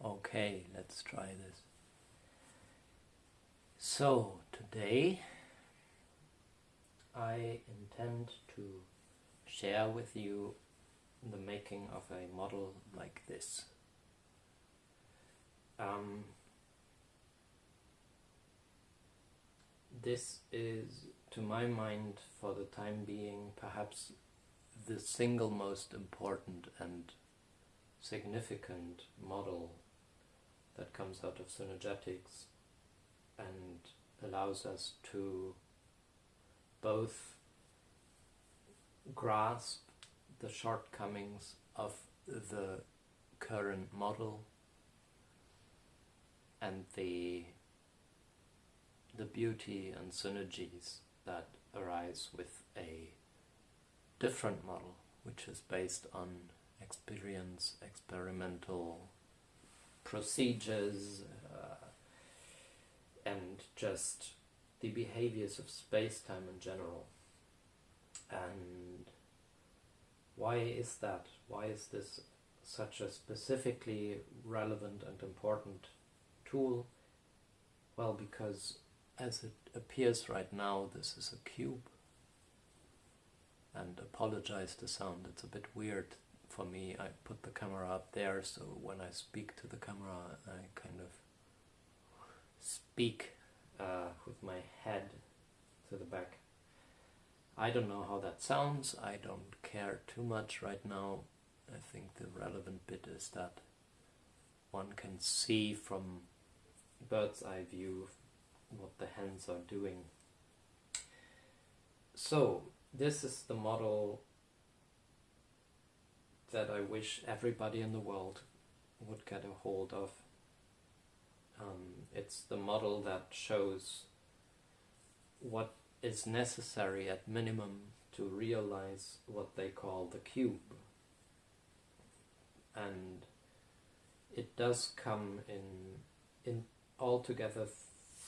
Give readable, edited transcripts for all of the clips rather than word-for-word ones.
Okay, let's try this. So, today I intend to share with you the making of a model like this. This is, to my mind, for the time being, perhaps the single most important and significant model that comes out of Synergetics and allows us to both grasp the shortcomings of the current model and the beauty and synergies that arise with a different model, which is based on experience, experimental procedures, and just the behaviors of space-time in general. And why is that? Why is this such a specifically relevant and important tool? Well, because as it appears right now, this is a cube. And apologize the sound, it's a bit weird for me. I put the camera up there, so when I speak to the camera, I kind of speak with my head to the back. I don't know how that sounds. I don't care too much right now. I think the relevant bit is that one can see from bird's eye view what the hands are doing. So, this is the model that I wish everybody in the world would get a hold of. It's the model that shows what is necessary at minimum to realize what they call the cube. And it does come in altogether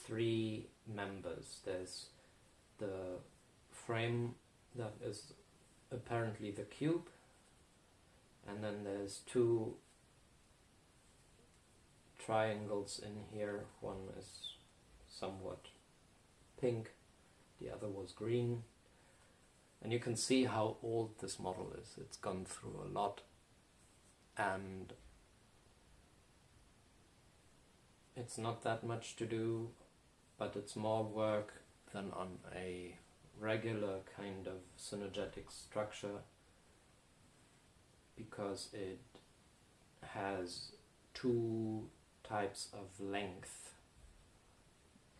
three members. There's the frame that is apparently the cube, and then there's two triangles in here. One is somewhat pink, the other was green, and you can see how old this model is. It's gone through a lot, and it's not that much to do, but it's more work than on a regular kind of synergetic structure, because it has two types of length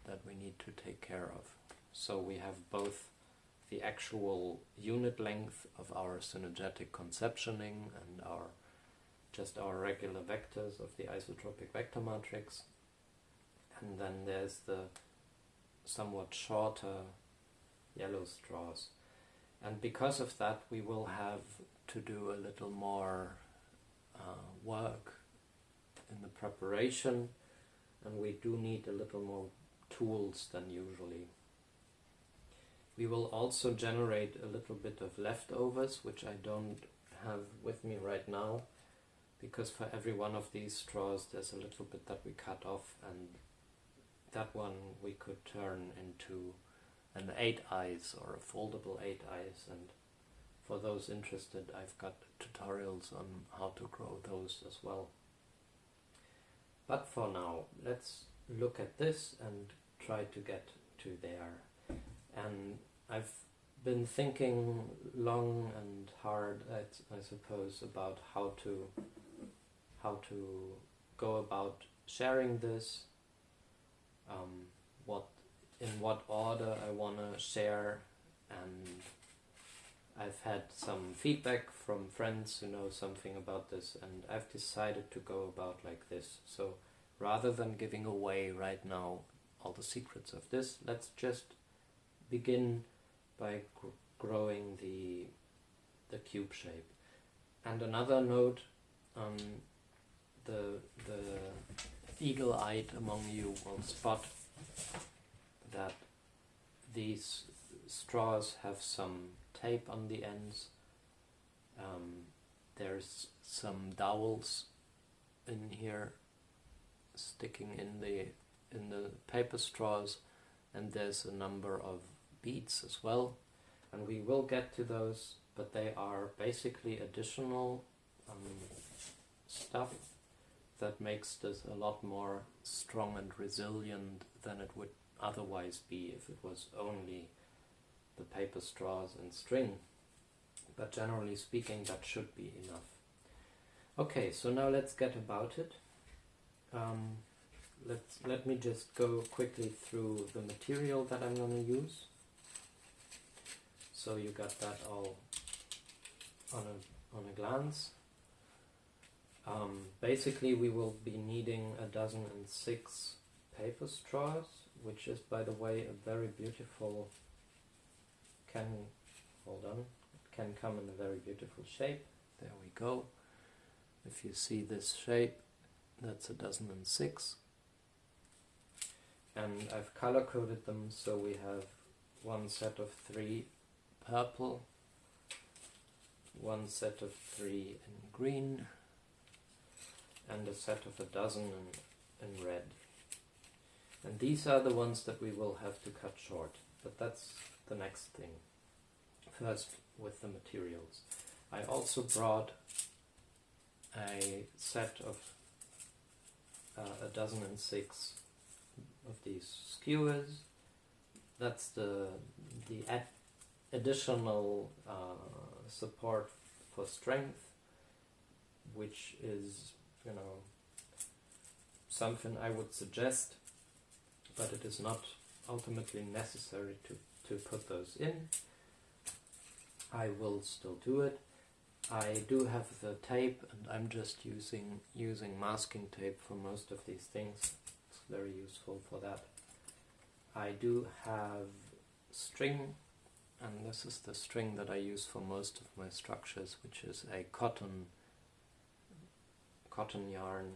that we need to take care of. So we have both the actual unit length of our synergetic conceptioning and our regular vectors of the isotropic vector matrix, and then there's the somewhat shorter yellow straws. And because of that, we will have to do a little more work in the preparation, and we do need a little more tools than usually. We will also generate a little bit of leftovers, which I don't have with me right now, because for every one of these straws there's a little bit that we cut off, and that one we could turn into an 8-eyes or a foldable 8-eyes, and for those interested, I've got tutorials on how to grow those as well. But for now, let's look at this and try to get to there. And I've been thinking long and hard, I suppose, about how to go about sharing this, in what order I want to share, and I've had some feedback from friends who know something about this, and I've decided to go about like this. So rather than giving away right now all the secrets of this, let's just begin by growing the cube shape. And another note, the eagle-eyed among you will spot that these straws have some tape on the ends. There's some dowels in here sticking in the paper straws, and there's a number of beads as well, and we will get to those, but they are basically additional stuff that makes this a lot more strong and resilient than it would otherwise be if it was only the paper straws and string. But generally speaking, that should be enough. Okay, so now let's get about it. Let me just go quickly through the material that I'm going to use, so you got that all on a glance. Basically, we will be needing 1,006 paper straws, which is, by the way, a very beautiful, can come in a very beautiful shape. There we go. If you see this shape, that's 1,006. And I've color coded them, so we have one set of 3 purple, one set of 3 in green, and a set of 12 in red. And these are the ones that we will have to cut short, but that's the next thing. First, with the materials. I also brought a set of 1,006 of these skewers. That's the additional support for strength, which is, something I would suggest, but it is not ultimately necessary to put those in. I will still do it. I do have the tape, and I'm just using masking tape for most of these things. It's very useful for that. I do have string, and this is the string that I use for most of my structures, which is a cotton yarn,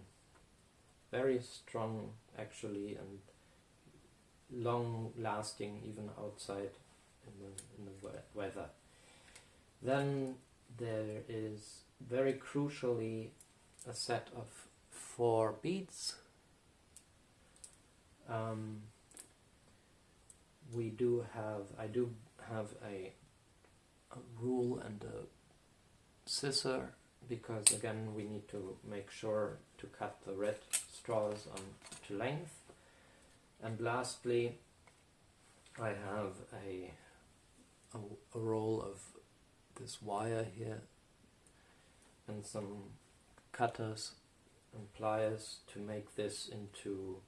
very strong actually, and long lasting even outside in the weather. Then there is very crucially a set of 4 beads. I do have a rule and a scissor, because again we need to make sure to cut the red straws to length. And lastly, I have a roll of this wire here and some cutters and pliers to make this into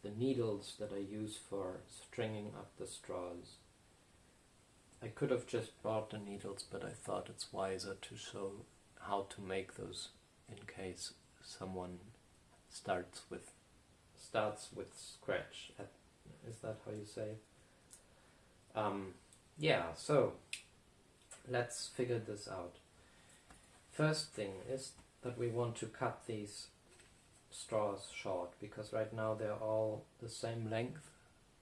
the needles that I use for stringing up the straws. I could have just bought the needles, but I thought it's wiser to show how to make those in case someone starts with scratch. Is that how you say? Yeah, so let's figure this out. First thing is that we want to cut these straws short, because right now they're all the same length.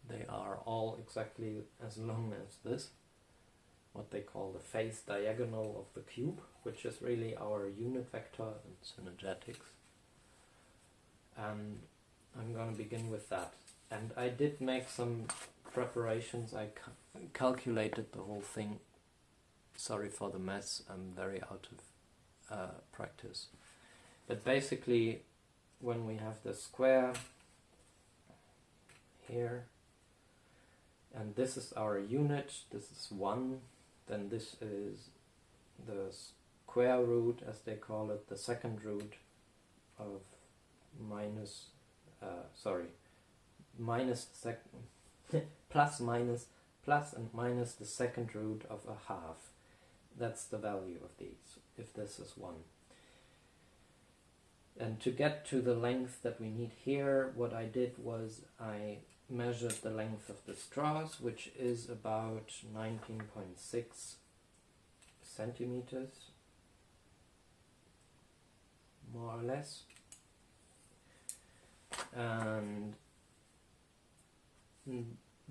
They are all exactly as long as this, what they call the face diagonal of the cube, which is really our unit vector in Synergetics. And I'm going to begin with that. And I did make some preparations. I calculated the whole thing. Sorry for the mess, I'm very out of practice. But basically, when we have the square here, and this is our unit, this is 1, then this is the square root, as they call it, the second root of plus and minus the second root of a half. That's the value of these, if this is 1. And to get to the length that we need here, what I did was I measured the length of the straws, which is about 19.6 centimeters, more or less. And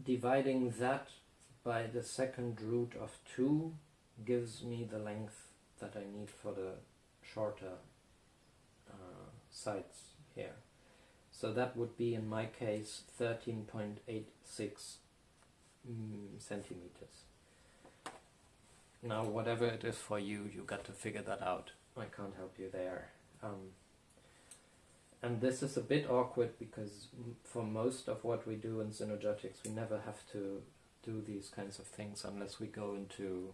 dividing that by the second root of 2 gives me the length that I need for the shorter sides here. So that would be, in my case, 13.86 centimeters. Now, whatever it is for you, you got to figure that out. I can't help you there. And this is a bit awkward because for most of what we do in Synergetics, we never have to do these kinds of things unless we go into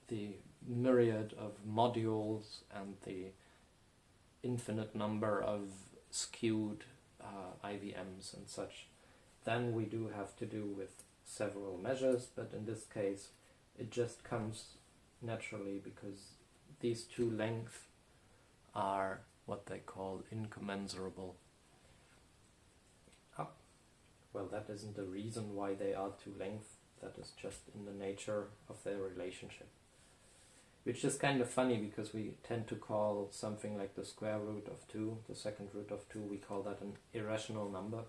the myriad of modules and the infinite number of skewed IVMs and such. Then we do have to do with several measures, but in this case it just comes naturally because these two lengths are what they call incommensurable. Oh, well, that isn't the reason why they are two lengths, that is just in the nature of their relationship. Which is kind of funny because we tend to call something like the square root of 2, the second root of 2, we call that an irrational number,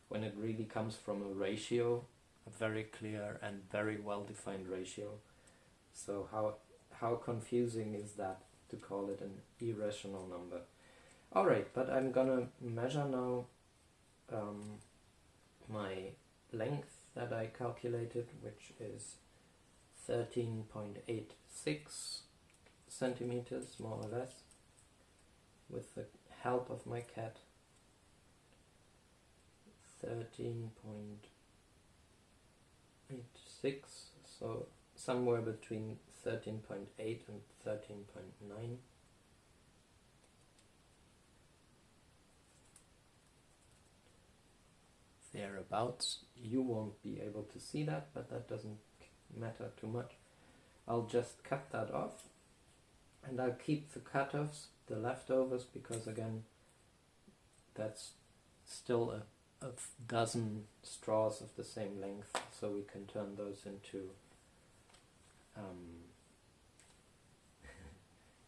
when it really comes from a ratio, a very clear and very well-defined ratio. So how confusing is that to call it an irrational number? Alright, but I'm gonna measure now my length that I calculated, which is 13.86 centimeters, more or less, with the help of my cat. 13.86, so somewhere between 13.8 and 13.9. Thereabouts. You won't be able to see that, but that doesn't matter too much. I'll just cut that off, and I'll keep the cutoffs, the leftovers, because again, that's still a dozen straws of the same length, so we can turn those into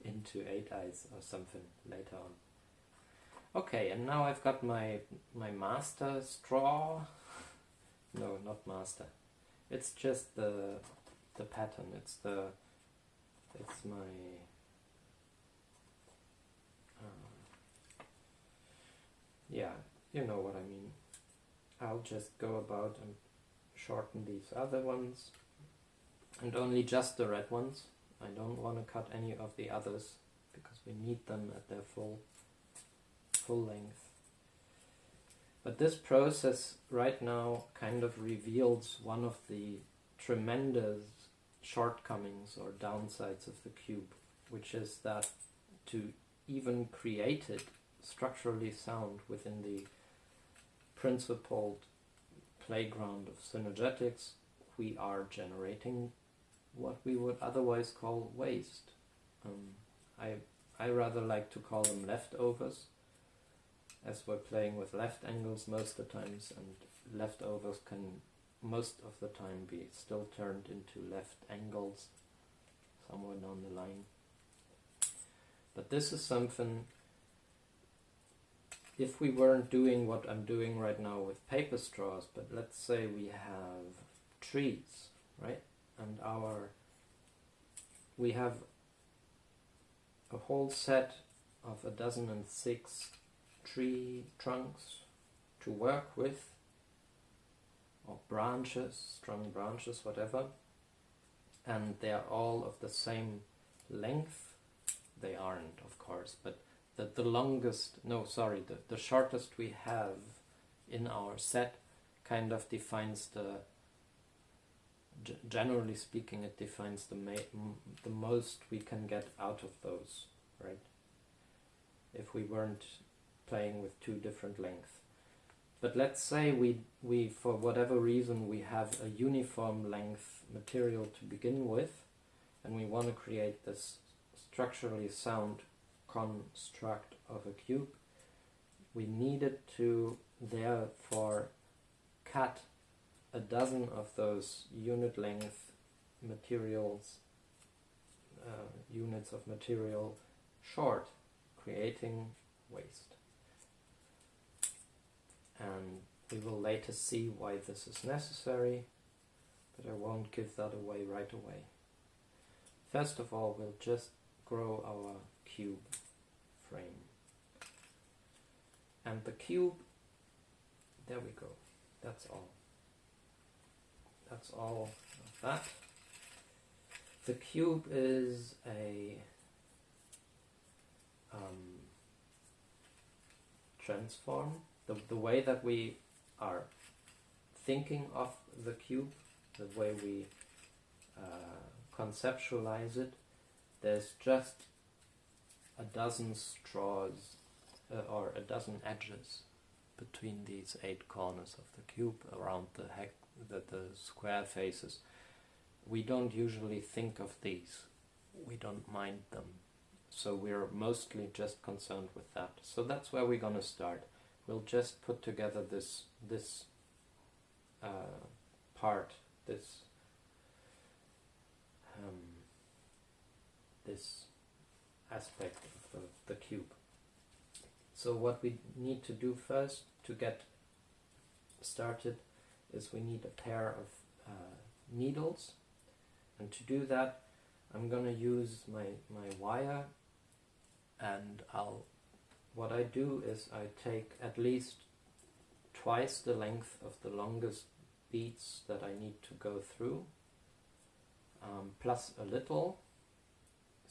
into 8eyes or something later on. Okay, and now I've got my master straw. No, not master. It's just the pattern. It's my yeah, you know what I mean. I'll just go about and shorten these other ones, and only just the red ones. I don't want to cut any of the others because we need them at their full length. But this process right now kind of reveals one of the tremendous shortcomings or downsides of the cube, which is that to even create it structurally sound within the principled playground of Synergetics, we are generating what we would otherwise call waste. I rather like to call them leftovers, as we're playing with left angles most of the times, and leftovers can most of the time be still turned into left angles somewhere down the line. But this is something, if we weren't doing what I'm doing right now with paper straws, but let's say we have trees, right? And we have a whole set of 106 tree trunks to work with, or branches, strung branches, whatever, and they're all of the same length. They aren't, of course, but the longest, no, sorry, the shortest we have in our set kind of defines generally speaking, it defines the most we can get out of those, right? If we weren't playing with two different lengths. But let's say we for whatever reason we have a uniform length material to begin with, and we want to create this structurally sound con-struct of a cube. We needed to therefore cut a dozen of those unit length materials, units of material short, creating waste. And we will later see why this is necessary, but I won't give that away right away. First of all, we'll just grow our cube frame. And the cube, there we go, that's all. That's all of that. The cube is a transform. The way that we are thinking of the cube, the way we conceptualize it, there's just a dozen straws or a dozen edges between these 8 corners of the cube around the square faces. We don't usually think of these. We don't mind them. So we're mostly just concerned with that. So that's where we're going to start. We'll just put together this part, this aspect of the cube. So what we need to do first to get started is we need a pair of needles, and to do that I'm going to use my wire, and what I do is I take at least twice the length of the longest beads that I need to go through, plus a little.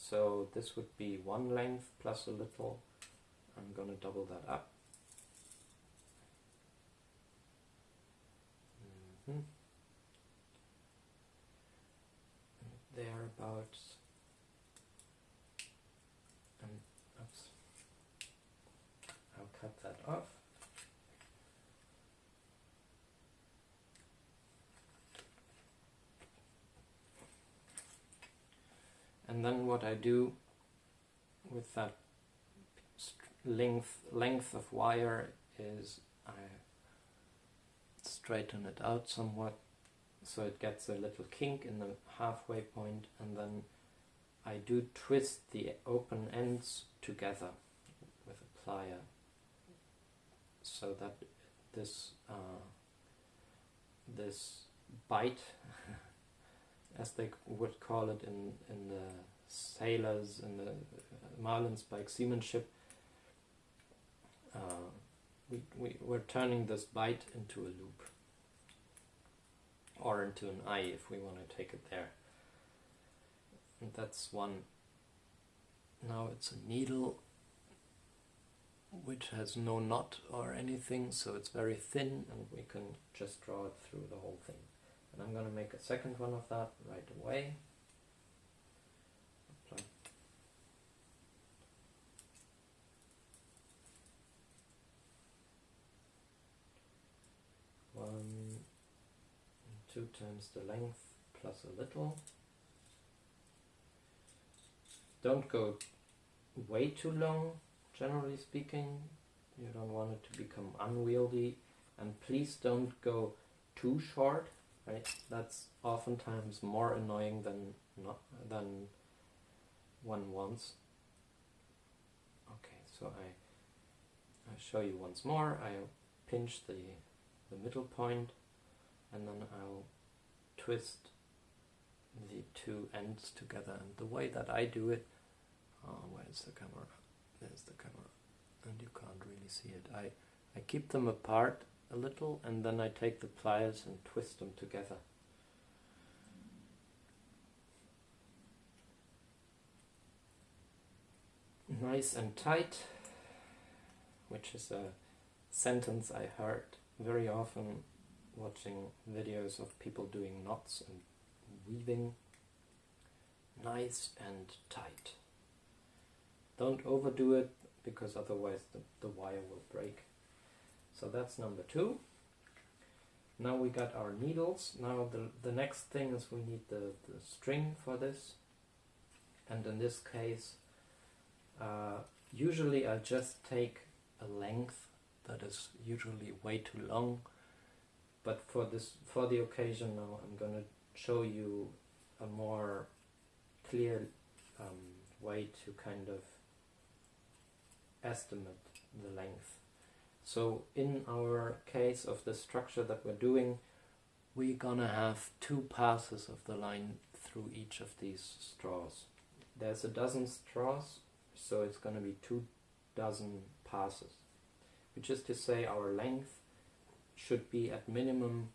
So this would be 1 length plus a little. I'm going to double that up. Thereabouts. Oops. I'll cut that off. And then what I do with that length of wire is I straighten it out somewhat so it gets a little kink in the halfway point, and then I do twist the open ends together with a plier so that this bite as they would call it in the sailors, in the marlinspike seamanship, we're turning this bite into a loop, or into an eye if we want to take it there. And that's one. Now it's a needle which has no knot or anything, so it's very thin and we can just draw it through the whole thing. And I'm going to make a second one of that right away. Apply. 1 and 2 times the length plus a little. Don't go way too long, generally speaking. You don't want it to become unwieldy, and please don't go too short. Right? That's oftentimes more annoying than one wants. Okay, so I show you once more. I'll pinch the middle point, and then I'll twist the 2 ends together. And the way that I do it, where's the camera? There's the camera, and you can't really see it. I keep them apart a little, and then I take the pliers and twist them together. Nice and tight, which is a sentence I heard very often watching videos of people doing knots and weaving. Nice and tight. Don't overdo it, because otherwise the wire will break. So that's number 2. Now we got our needles. Now the next thing is we need the string for this. And in this case, usually I just take a length that is usually way too long. But for the occasion now, I'm going to show you a more clear way to kind of estimate the length. So in our case of the structure that we're doing, we're gonna have 2 passes of the line through each of these straws. There's a dozen straws, so it's gonna be 2 dozen passes. which is to say our length should be at minimum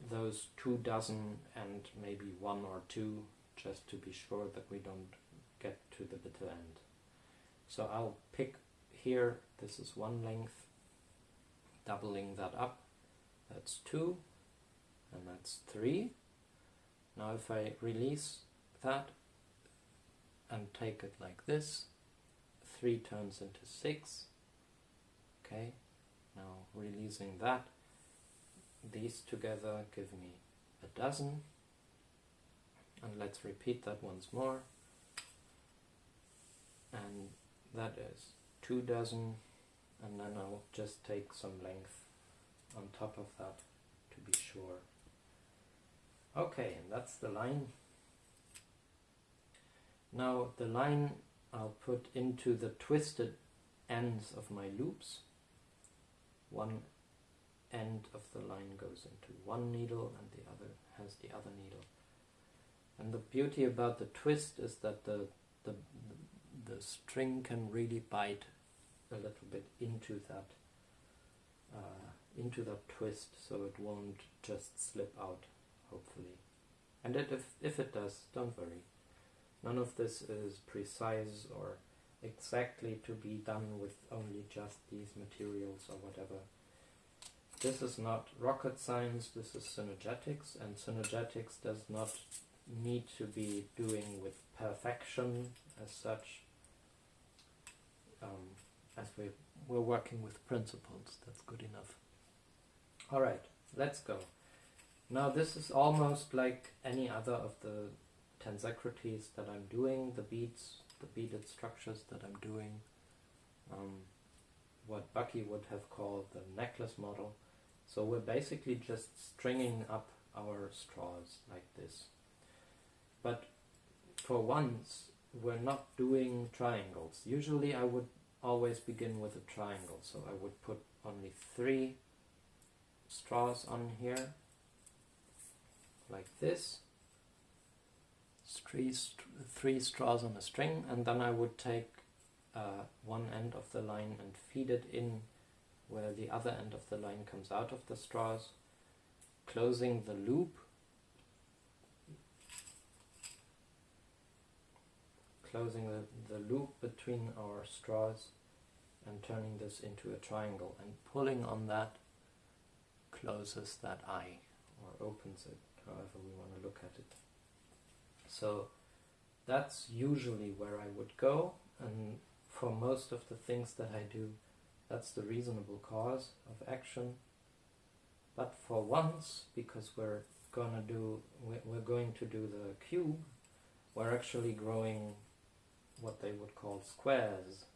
those 2 dozen and maybe 1 or 2, just to be sure that we don't get to the bitter end. So I'll pick here, this is one length, doubling that up, that's 2, and that's 3. Now if I release that and take it like this, 3 turns into 6. Okay, now releasing that, these together give me a dozen, and let's repeat that once more, and that is 2 dozen, and then I'll just take some length on top of that to be sure. Okay, and that's the line. Now the line I'll put into the twisted ends of my loops. One end of the line goes into one needle and the other has the other needle. And the beauty about the twist is that the string can really bite a little bit into that twist, so it won't just slip out, hopefully. And if it does, don't worry. None of this is precise or exactly to be done with only just these materials or whatever. This is not rocket science, this is synergetics, and synergetics does not need to be doing with perfection as such. As we're working with principles, that's good enough. Alright, let's go. Now this is almost like any other of the tensecrities that I'm doing, the beads, the beaded structures that I'm doing, what Bucky would have called the necklace model. So we're basically just stringing up our straws like this. But for once, we're not doing triangles. Usually I would always begin with a triangle, so I would put only 3 straws on here, like this. 3 straws on a string, and then I would take one end of the line and feed it in where the other end of the line comes out of the straws, closing the loop, the loop between our straws and turning this into a triangle, and pulling on that closes that eye, or opens it, however we want to look at it. So that's usually where I would go, and for most of the things that I do, that's the reasonable cause of action. But for once, because we're going to do the cube, we're actually growing what they would call squares.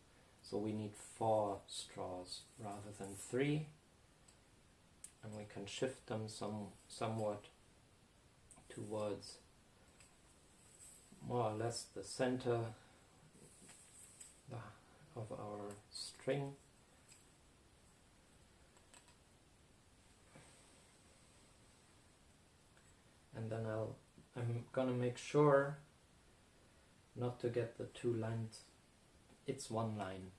So we need 4 straws rather than 3, and we can shift them somewhat towards more or less the center of our string. And then I'm gonna make sure not to get the 2 lines. It's 1 line.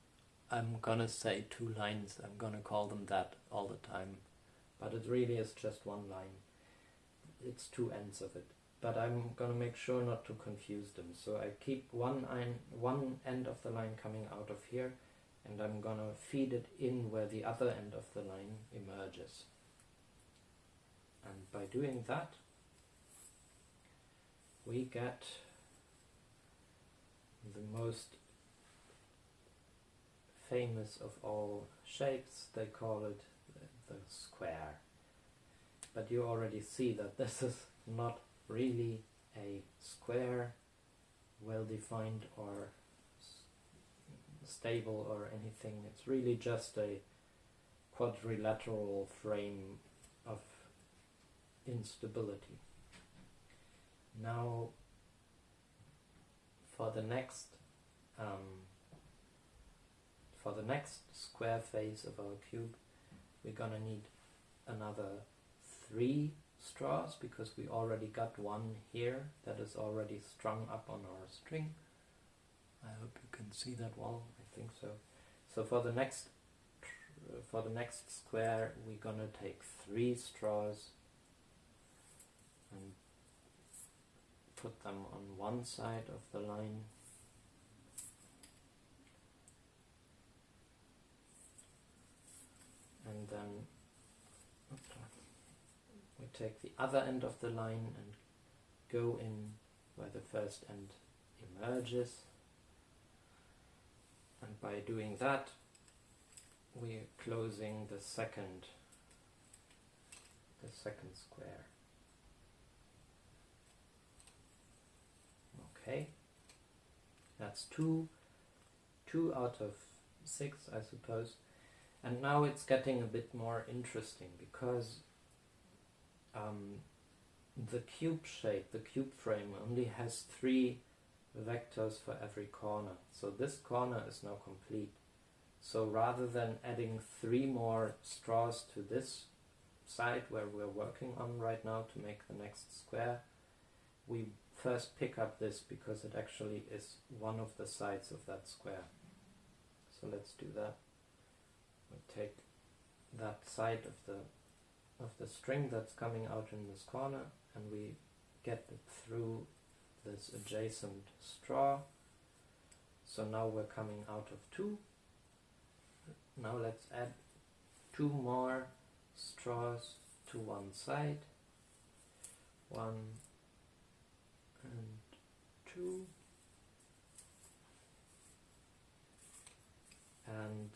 I'm gonna say 2 lines. I'm gonna call them that all the time, but it really is just 1 line. It's 2 ends of it. But I'm gonna make sure not to confuse them. So I keep one end of the line coming out of here, and I'm gonna feed it in where the other end of the line emerges. And by doing that, we get the most famous of all shapes. They call it the square. But you already see that this is not really a square, well-defined or stable or anything. It's really just a quadrilateral frame of instability. Now, for the next square face of our cube, we're gonna need another 3 straws, because we already got 1 here that is already strung up on our string. I hope you can see that well. I think so. So for the next for the next square we're gonna take 3 straws and put them on one side of the line, and then we take the other end of the line and go in where the first end emerges, and by doing that we're closing the second square. Okay, that's two out of 6, I suppose. And now it's getting a bit more interesting, because the cube shape, the cube frame, only has 3 vectors for every corner. So this corner is now complete. So rather than adding 3 more straws to this side where we're working on right now to make the next square, we first pick up this because it actually is one of the sides of that square. So let's do that. We take that side of the string that's coming out in this corner, and we get it through this adjacent straw. So now we're coming out of 2. Now let's add 2 more straws to one side. 1 and 2. And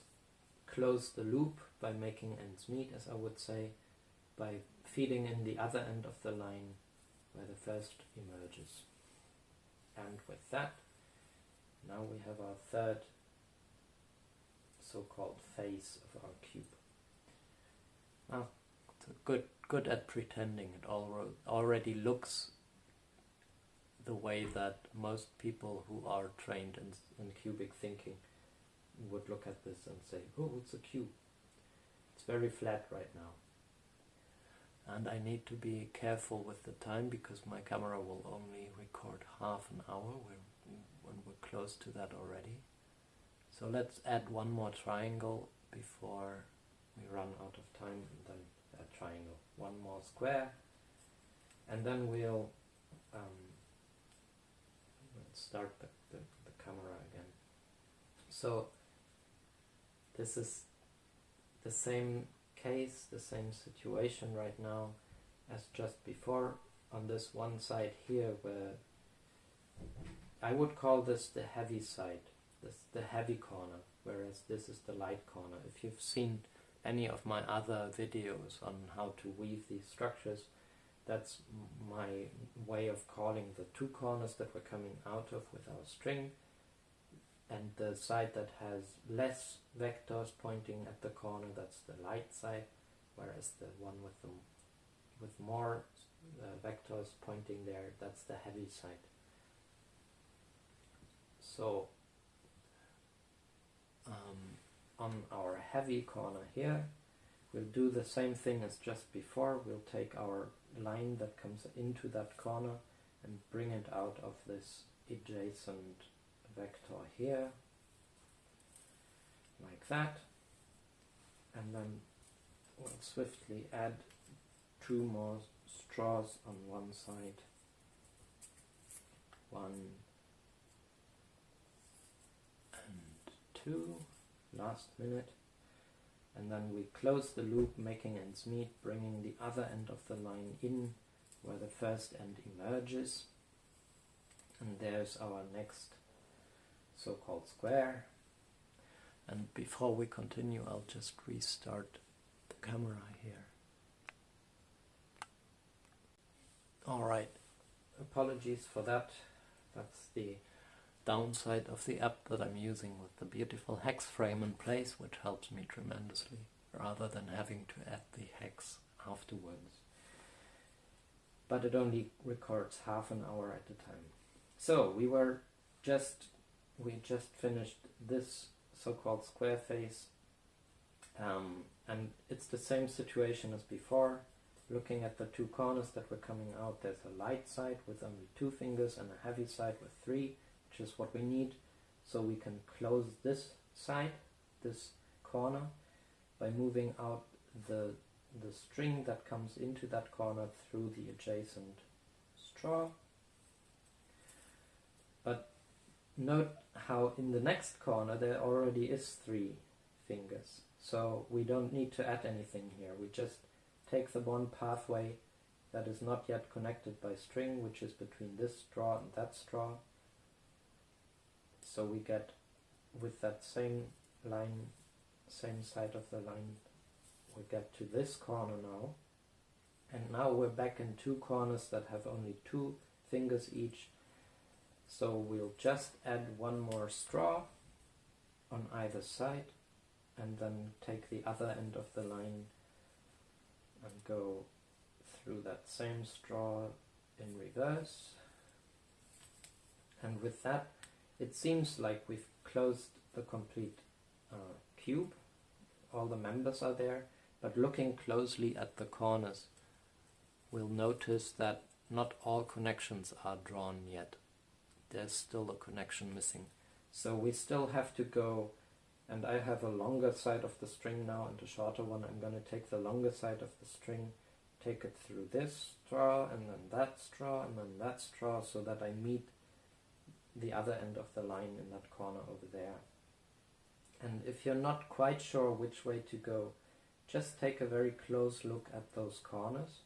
close the loop by making ends meet, as I would say, by feeding in the other end of the line where the first emerges. And with that, now we have our third so-called face of our cube. Now, it's good at pretending. It already looks the way that most people who are trained in cubic thinking would look at this and say, oh, it's a cube. It's very flat right now. And I need to be careful with the time, because my camera will only record half an hour when we're close to that already. So let's add 1 more triangle before we run out of time, and then that triangle. 1 more square, and then we'll let's start the camera again. So this is the same case, the same situation right now as just before on this one side here, where I would call this the heavy side, the heavy corner, whereas this is the light corner. If you've seen any of my other videos on how to weave these structures, that's my way of calling the 2 corners that we're coming out of with our string, and the side that has less vectors pointing at the corner, that's the light side, whereas the one with more vectors pointing there, that's the heavy side. So on our heavy corner here, we'll do the same thing as just before. We'll take our line that comes into that corner and bring it out of this adjacent vector here, like that, and then we'll swiftly add 2 more straws on one side, 1 and 2, last minute, and then we close the loop, making ends meet, bringing the other end of the line in where the first end emerges, and there's our next so-called square. And before we continue, I'll just restart the camera here. Alright, apologies for that. That's the downside of the app that I'm using with the beautiful hex frame in place, which helps me tremendously, rather than having to add the hex afterwards. But it only records half an hour at a time. So we just finished this so-called square face, and it's the same situation as before. Looking at the 2 corners that were coming out, there's a light side with only 2 fingers and a heavy side with 3, which is what we need, so we can close this side, this corner, by moving out the string that comes into that corner through the adjacent straw. But note how in the next corner there already is 3 fingers, so we don't need to add anything here. We just take the one pathway that is not yet connected by string, which is between this straw and that straw. So we get, with that same line, same side of the line, we get to this corner now. And now we're back in 2 corners that have only 2 fingers each. So we'll just add one more straw on either side, and then take the other end of the line and go through that same straw in reverse. And with that, it seems like we've closed the complete cube. All the members are there, but looking closely at the corners, we'll notice that not all connections are drawn yet. There's still a connection missing. So we still have to go, and I have a longer side of the string now and a shorter one. I'm going to take the longer side of the string, take it through this straw, and then that straw, and then that straw, so that I meet the other end of the line in that corner over there. And if you're not quite sure which way to go, just take a very close look at those corners,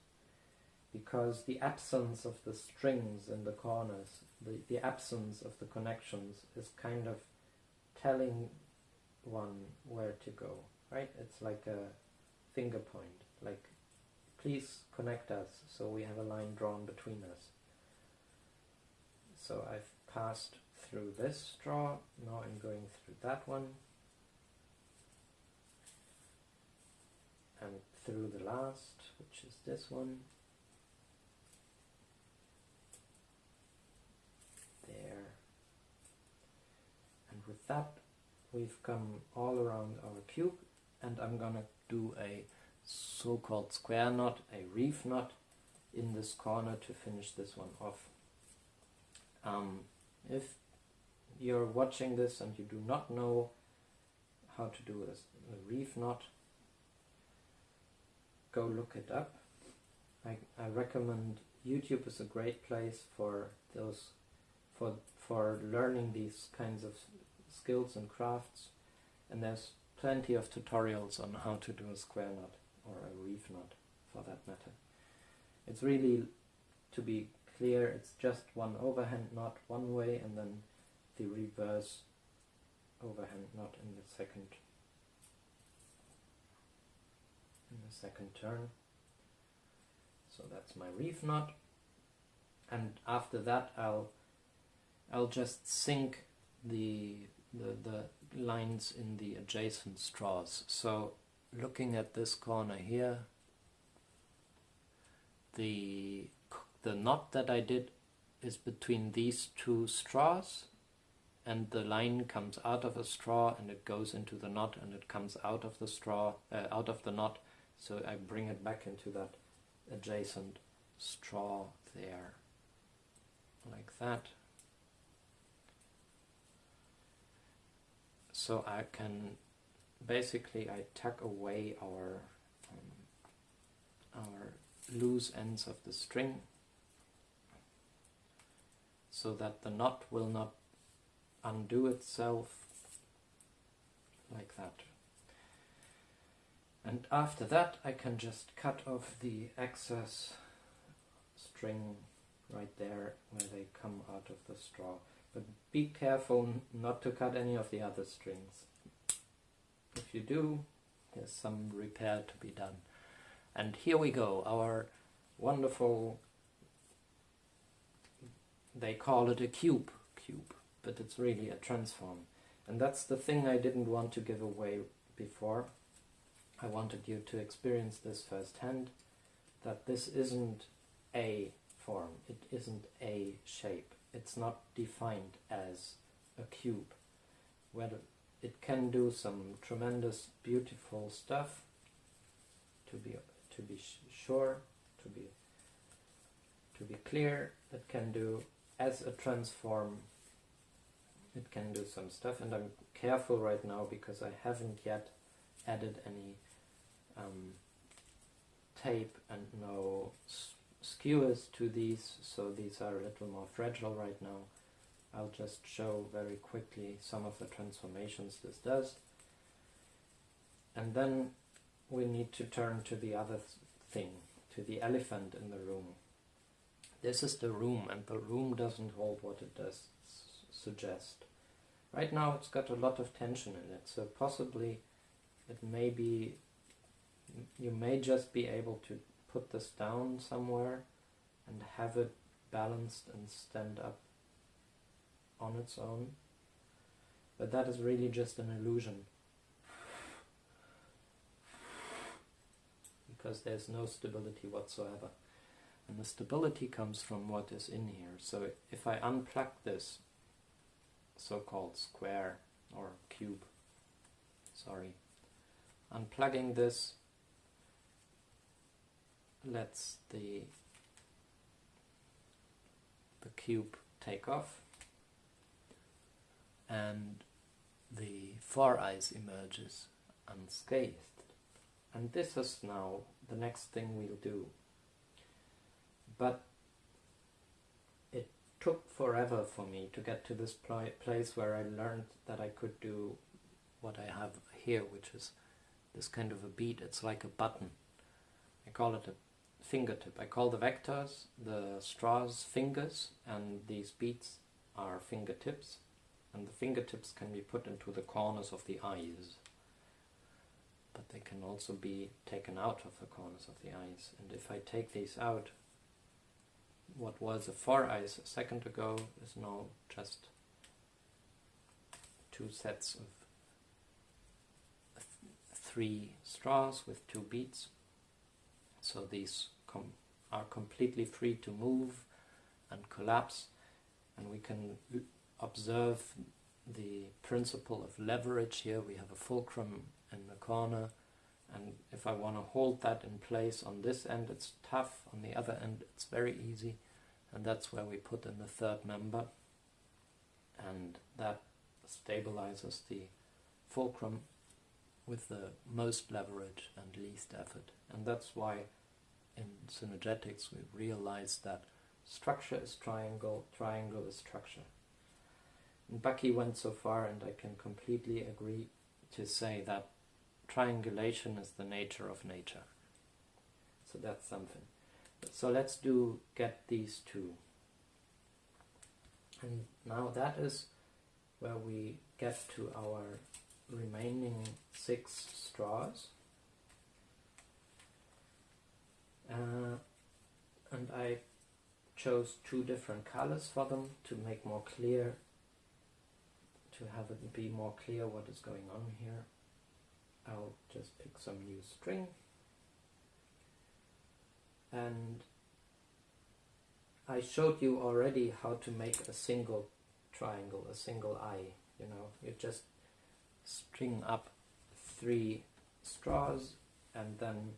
because the absence of the strings in the corners, the absence of the connections, is kind of telling one where to go, right? It's like a finger point, like, please connect us, so we have a line drawn between us. So I've passed through this straw, now I'm going through that one, and through the last, which is this one. There. And with that, we've come all around our cube, and I'm gonna do a so-called square knot, a reef knot, in this corner to finish this one off. If you're watching this and you do not know how to do a reef knot, go look it up. I recommend YouTube is a great place for those, for learning these kinds of skills and crafts, and there's plenty of tutorials on how to do a square knot or a reef knot for that matter. It's really, to be clear, it's just one overhand knot one way and then the reverse overhand knot in the second turn. So that's my reef knot, and after that I'll just sync the lines in the adjacent straws. So looking at this corner here, the knot that I did is between these 2 straws, and the line comes out of a straw and it goes into the knot, and it comes out of the straw, out of the knot, so I bring it back into that adjacent straw there, like that. So I can basically, I tuck away our loose ends of the string, so that the knot will not undo itself, like that. And after that I can just cut off the excess string right there where they come out of the straw. But be careful not to cut any of the other strings. If you do, there's some repair to be done. And here we go, our wonderful, they call it a cube, but it's really a transform. And that's the thing I didn't want to give away before. I wanted you to experience this firsthand, that this isn't a form, it isn't a shape. It's not defined as a cube. Whether it can do some tremendous, beautiful stuff, to be sure, to be clear, it can do as a transform. It can do some stuff, and I'm careful right now because I haven't yet added any tape and no skewers to these, so these are a little more fragile right now. I'll just show very quickly some of the transformations this does. And then we need to turn to the other thing, to the elephant in the room. This is the room, and the room doesn't hold what it does suggest. Right now it's got a lot of tension in it, so possibly it may be, you may just be able to put this down somewhere and have it balanced and stand up on its own, but that is really just an illusion, because there's no stability whatsoever, and the stability comes from what is in here. So if I unplug this so-called square or cube, unplugging this lets the cube take off, and the foureyes emerges unscathed. And this is now the next thing we'll do. But it took forever for me to get to this place where I learned that I could do what I have here, which is this kind of a beat. It's like a button. I call it a fingertip. I call the vectors, the straws, fingers, and these beats are fingertips. And the fingertips can be put into the corners of the eyes, but they can also be taken out of the corners of the eyes. And if I take these out, what was a foureyes a second ago is now just two sets of three straws with two beats. So these are completely free to move and collapse, and we can observe the principle of leverage here. We have a fulcrum in the corner, and if I want to hold that in place on this end, it's tough. On the other end, it's very easy, and that's where we put in the third member, and that stabilizes the fulcrum with the most leverage and least effort. And that's why in synergetics we realize that structure is triangle, triangle is structure. And Bucky went so far, and I can completely agree, to say that triangulation is the nature of nature. So that's something. So let's get these two. And now that is where we get to our remaining 6 straws. And I chose 2 different colors for them to make more clear, to have it be more clear what is going on here. I'll just pick some new string, and I showed you already how to make a single triangle, a single eye. You know, you just string up 3 straws and then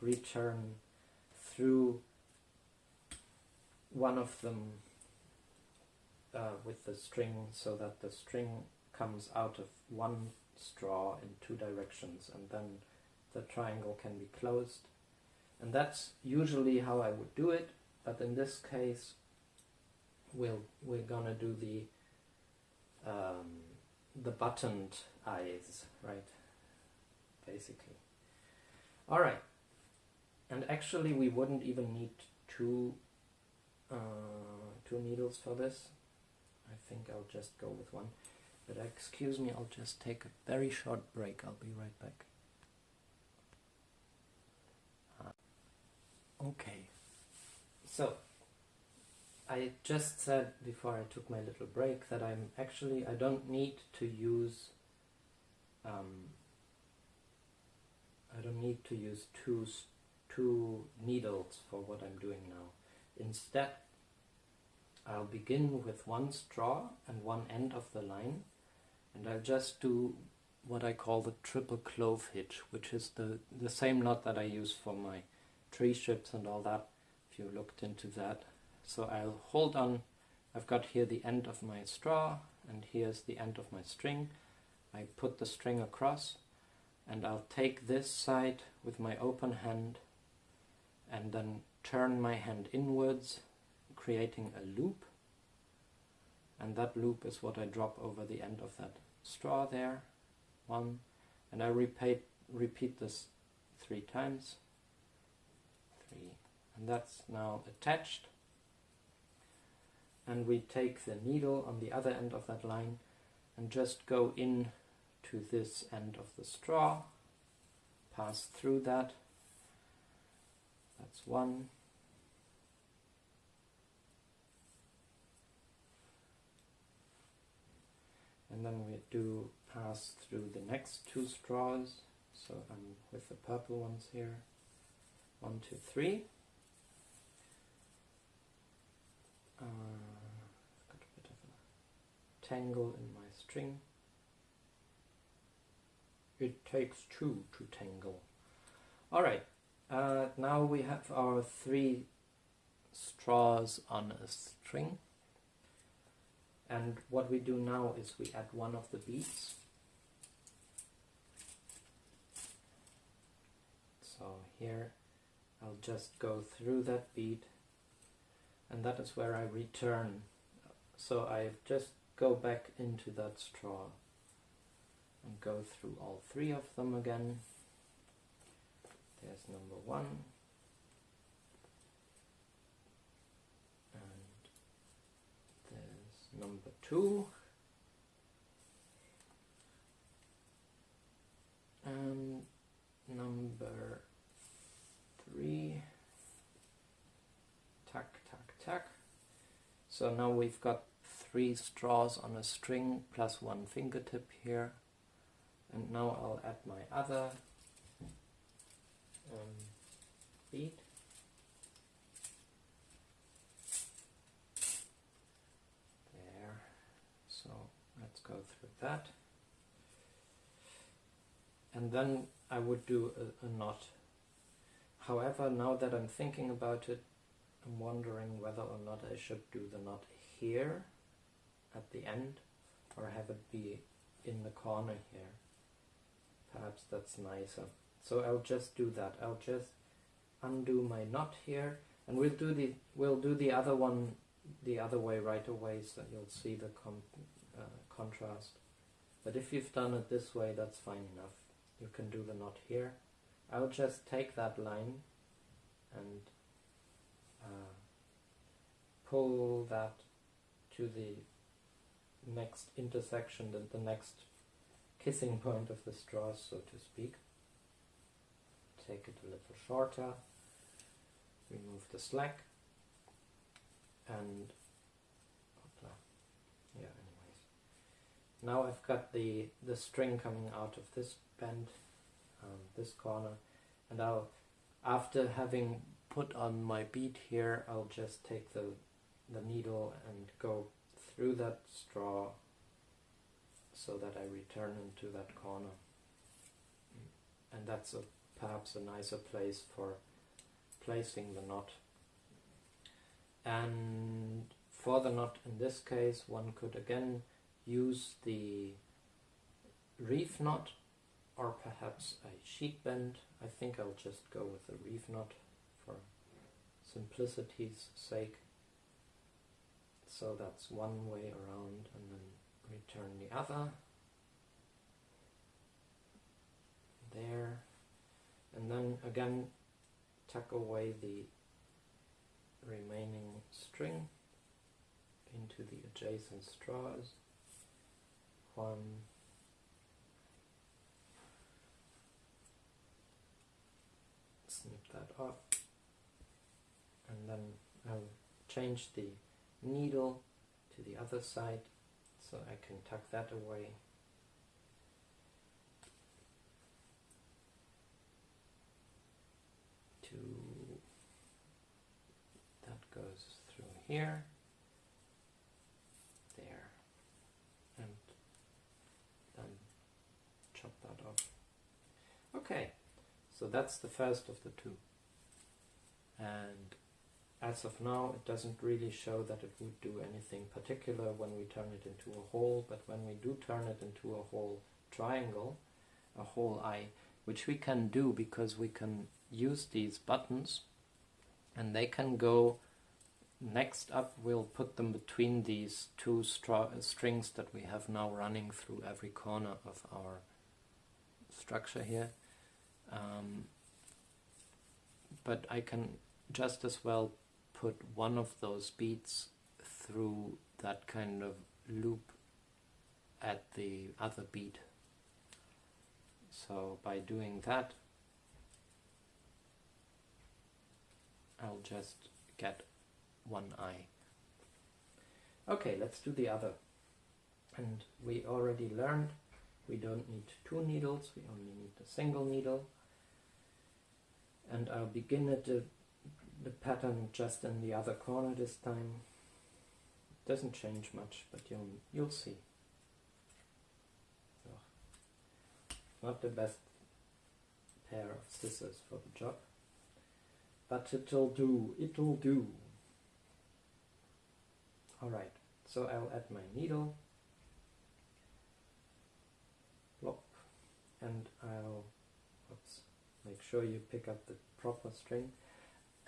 return through one of them with the string, so that the string comes out of one straw in 2 directions, and then the triangle can be closed. And that's usually how I would do it, but in this case we're gonna do the buttoned eyes, right? Basically. Alright. And actually we wouldn't even need two needles for this. I think I'll just go with one. But excuse me, I'll just take a very short break. I'll be right back. Okay. So, I just said before I took my little break that I don't need to use two needles for what I'm doing now. Instead, I'll begin with 1 straw and 1 end of the line, and I'll just do what I call the triple clove hitch, which is the same knot that I use for my tree ships and all that, if you looked into that. So I'll hold on, I've got here the end of my straw, and here's the end of my string. I put the string across, and I'll take this side with my open hand and then turn my hand inwards, creating a loop, and that loop is what I drop over the end of that straw there. 1, and I repeat this 3 times. 3, and that's now attached. And we take the needle on the other end of that line and just go in to this end of the straw, pass through that. That's 1. And then we do pass through the next 2 straws. So I'm with the purple ones here. 1, 2, 3. Got a bit of a tangle in my string. It takes 2 to tangle. Alright, now we have our 3 straws on a string. And what we do now is we add one of the beads. So here I'll just go through that bead, and that is where I return. So I just go back into that straw and go through all 3 of them again. There's number 1. And there's number 2. And number 3. Tack, tack, tack. So now we've got 3 straws on a string plus 1 fingertip here. And now I'll add my other bead. There. So let's go through that. And then I would do a knot. However, now that I'm thinking about it, I'm wondering whether or not I should do the knot here at the end or have it be in the corner here. Perhaps that's nicer. So I'll just do that. I'll just undo my knot here, and we'll do the other one the other way right away, so you'll see the contrast. But if you've done it this way, that's fine enough. You can do the knot here. I'll just take that line and pull that to the next intersection, the next kissing point of the straws, so to speak. Take it a little shorter, remove the slack, and yeah, anyways. Now I've got the string coming out of this bend, this corner, and I'll, after having put on my bead here, I'll just take the needle and go through that straw so that I return into that corner. And that's perhaps a nicer place for placing the knot. And for the knot in this case, one could again use the reef knot or perhaps a sheet bend. I think I'll just go with the reef knot for simplicity's sake. So that's one way around, and then return the other. There. And then again tuck away the remaining string into the adjacent straws. 1, snip that off, and then I'll change the needle to the other side so I can tuck that away. That goes through here, there, and then chop that off. Okay, so that's the first of the 2. And as of now, it doesn't really show that it would do anything particular when we turn it into a hole, but when we do turn it into a hole, triangle, a whole eye, which we can do because we can use these buttons and they can go next up. We'll put them between these two strings that we have now running through every corner of our structure here. But I can just as well put one of those beats through that kind of loop at the other beat. So by doing that, I'll just get one eye. Okay, let's do the other. And we already learned we don't need two needles, we only need a single needle. And I'll begin at the pattern just in the other corner this time. Doesn't change much, but you'll see. So, not the best pair of scissors for the job, but it'll do, it'll do. Alright, so I'll add my needle, plop, and I'll make sure you pick up the proper string.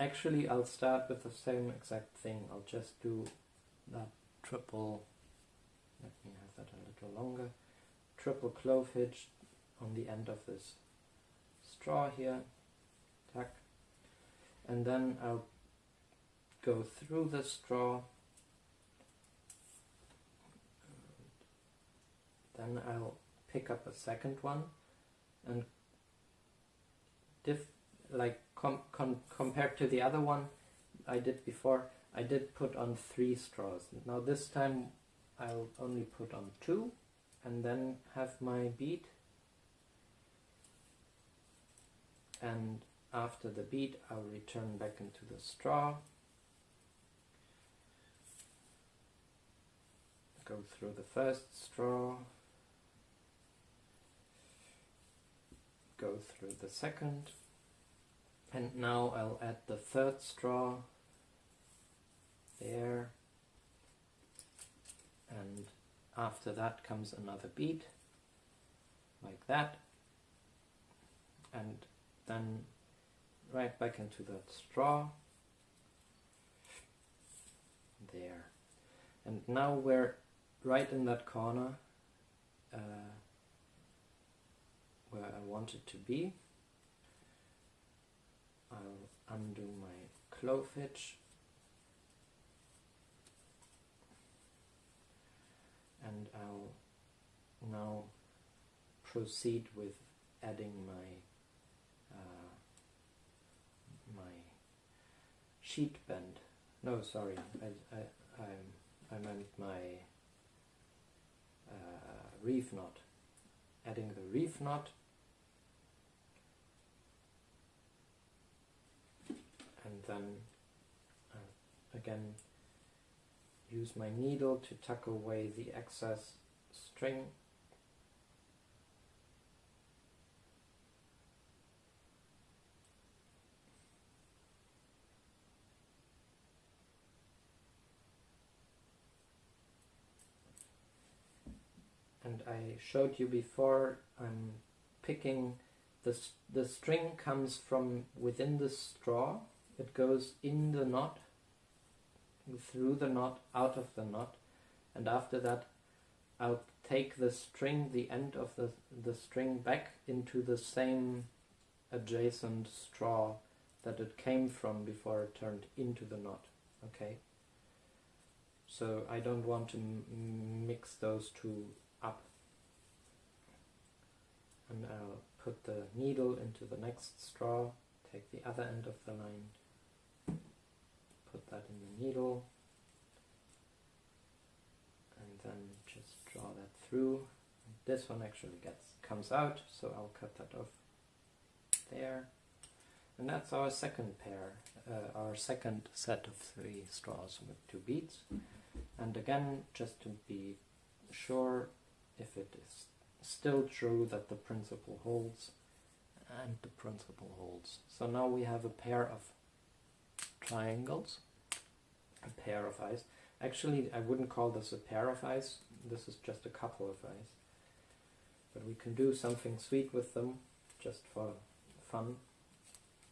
Actually, I'll start with the same exact thing. I'll just do that triple, let me have that a little longer, triple clove hitch on the end of this straw here, tack, and then I'll go through the straw, then I'll pick up a second one, and compared to the other one I did before, I did put on 3 straws. Now this time I'll only put on 2 and then have my bead, and after the bead I'll return back into the straw, go through the first straw, go through the second, and now I'll add the third straw there, and after that comes another bead like that, and then right back into that straw there. And now we're right in that corner where I want it to be. I'll undo my clove hitch and I'll now proceed with adding my sheet bend. No, sorry, I meant my reef knot. Adding the reef knot, and then again use my needle to tuck away the excess string, and I showed you before, I'm picking the string comes from within the straw, it goes in the knot, through the knot, out of the knot, and after that I'll take the string, the end of the string, back into the same adjacent straw that it came from before it turned into the knot. Okay, so I don't want to mix those two up. And I'll put the needle into the next straw, take the other end of the line, put that in the needle, and then just draw that through. This one actually comes out, so I'll cut that off there. And that's our second pair, our second set of 3 straws with 2 beads. And again, just to be sure if it is still true that the principle holds, and the principle holds. So now we have a pair of triangles, a pair of eyes. Actually, I wouldn't call this a pair of eyes, this is just a couple of eyes. but we can do something sweet with them just for fun.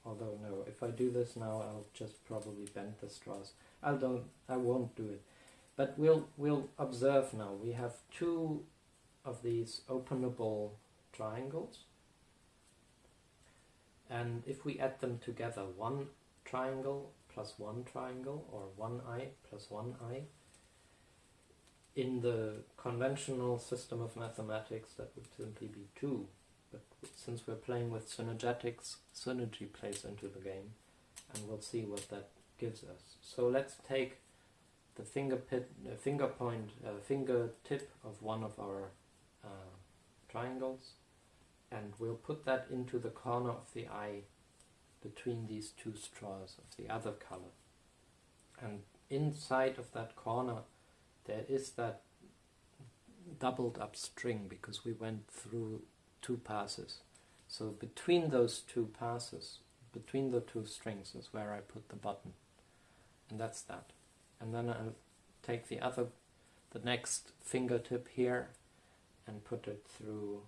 Although no, if I do this now, I'll just probably bend the straws. I won't do it. But we'll observe now. We have two of these openable triangles, and if we add them together, one triangle plus one triangle, or one eye plus one eye, in the conventional system of mathematics that would simply be two. But since we're playing with synergetics, synergy plays into the game, and we'll see what that gives us. So let's take the fingertip of one of our triangles, and we'll put that into the corner of the eye between these two straws of the other color. And inside of that corner there is that doubled up string, because we went through two passes. So between those two passes, between the two strings, is where I put the button, and that's that. And then I'll take the next fingertip here and put it through,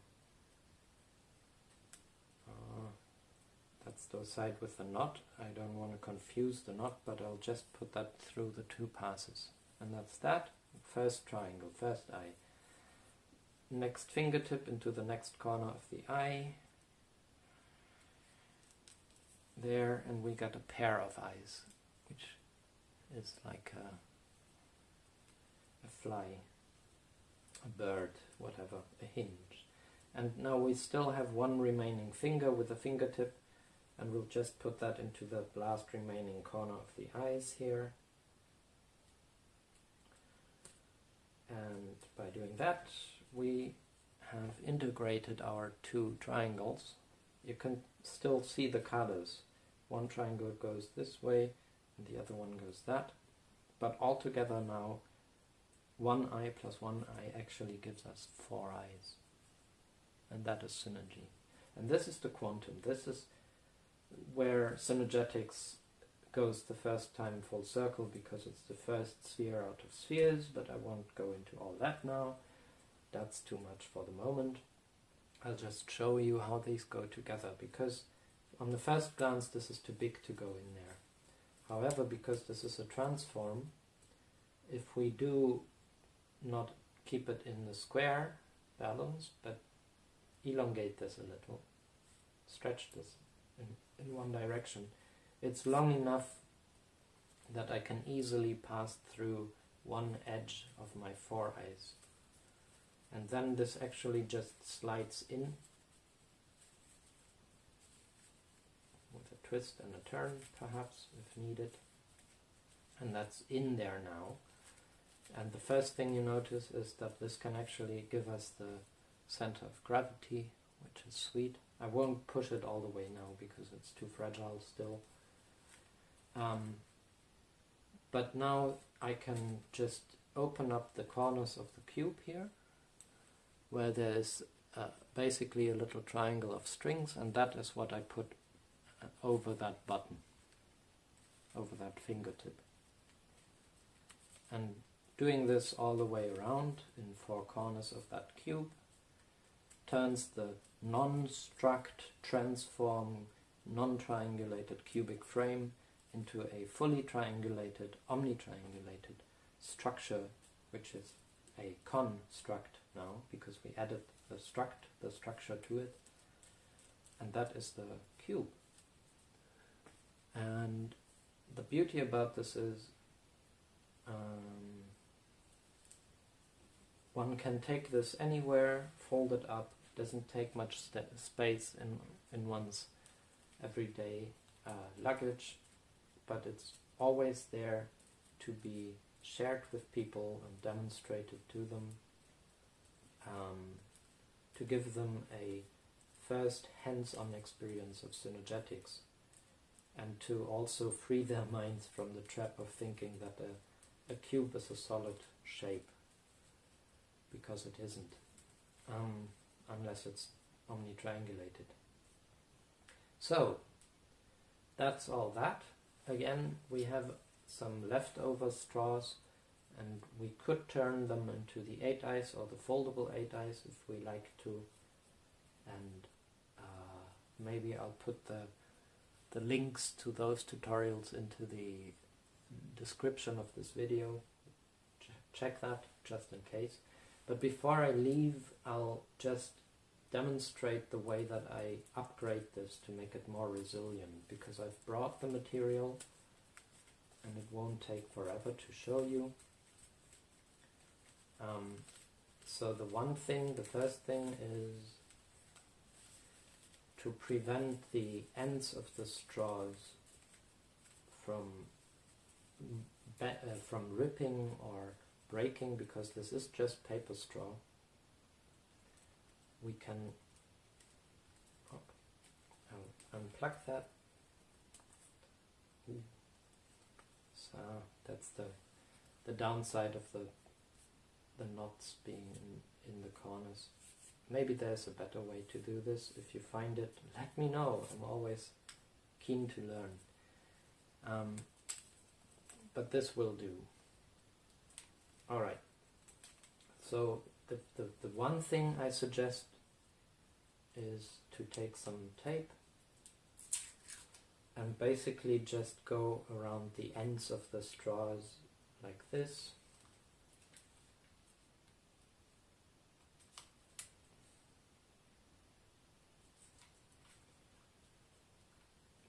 that's the side with the knot. I don't want to confuse the knot, but I'll just put that through the two passes. And that's that. First triangle, first eye. Next fingertip into the next corner of the eye. There, and we got a pair of eyes, which is like a fly, a bird, whatever, a hinge. And now we still have one remaining finger with a fingertip, and we'll just put that into the last remaining corner of the eyes here. And by doing that, we have integrated our two triangles. You can still see the colors. One triangle goes this way, and the other one goes that. But altogether now, one eye plus one eye actually gives us four eyes. And that is synergy. And this is the quantum. This is where synergetics goes the first time full circle, because it's the first sphere out of spheres, but I won't go into all that now. That's too much for the moment. I'll just show you how these go together, because on the first glance this is too big to go in there. However, because this is a transform, if we do not keep it in the square balance, but elongate this a little, stretch this in one direction, it's long enough that I can easily pass through one edge of my foureyes. And then this actually just slides in with a twist and a turn, perhaps, if needed. And that's in there now. And the first thing you notice is that this can actually give us the center of gravity, which is sweet. I won't push it all the way now because it's too fragile still. But now I can just open up the corners of the cube here, where there is basically a little triangle of strings, and that is what I put over that button, over that fingertip. And doing this all the way around in four corners of that cube turns the non-struct, transform, non-triangulated cubic frame into a fully triangulated, omnitriangulated structure, which is a con-struct now, because we added the structure to it, and that is the cube. And the beauty about this is one can take this anywhere, fold it up. It doesn't take much space in one's everyday luggage, but it's always there to be shared with people and demonstrated to them, to give them a first hands-on experience of synergetics, and to also free their minds from the trap of thinking that a cube is a solid shape, because it isn't, unless it's omnitriangulated. So, that's all that. Again, we have some leftover straws, and we could turn them into the 8 eyes or the foldable 8 eyes if we like to and maybe I'll put the links to those tutorials into the description of this video. Check that just in case. But before I leave, I'll just demonstrate the way that I upgrade this to make it more resilient, because I've brought the material and it won't take forever to show you. So the first thing is to prevent the ends of the straws from ripping or breaking, because this is just paper straw. We can unplug that. Ooh. So that's the downside of the knots being in the corners. Maybe there's a better way to do this. If you find it, let me know. I'm always keen to learn. But this will do. Alright. So the one thing I suggest is to take some tape and basically just go around the ends of the straws like this.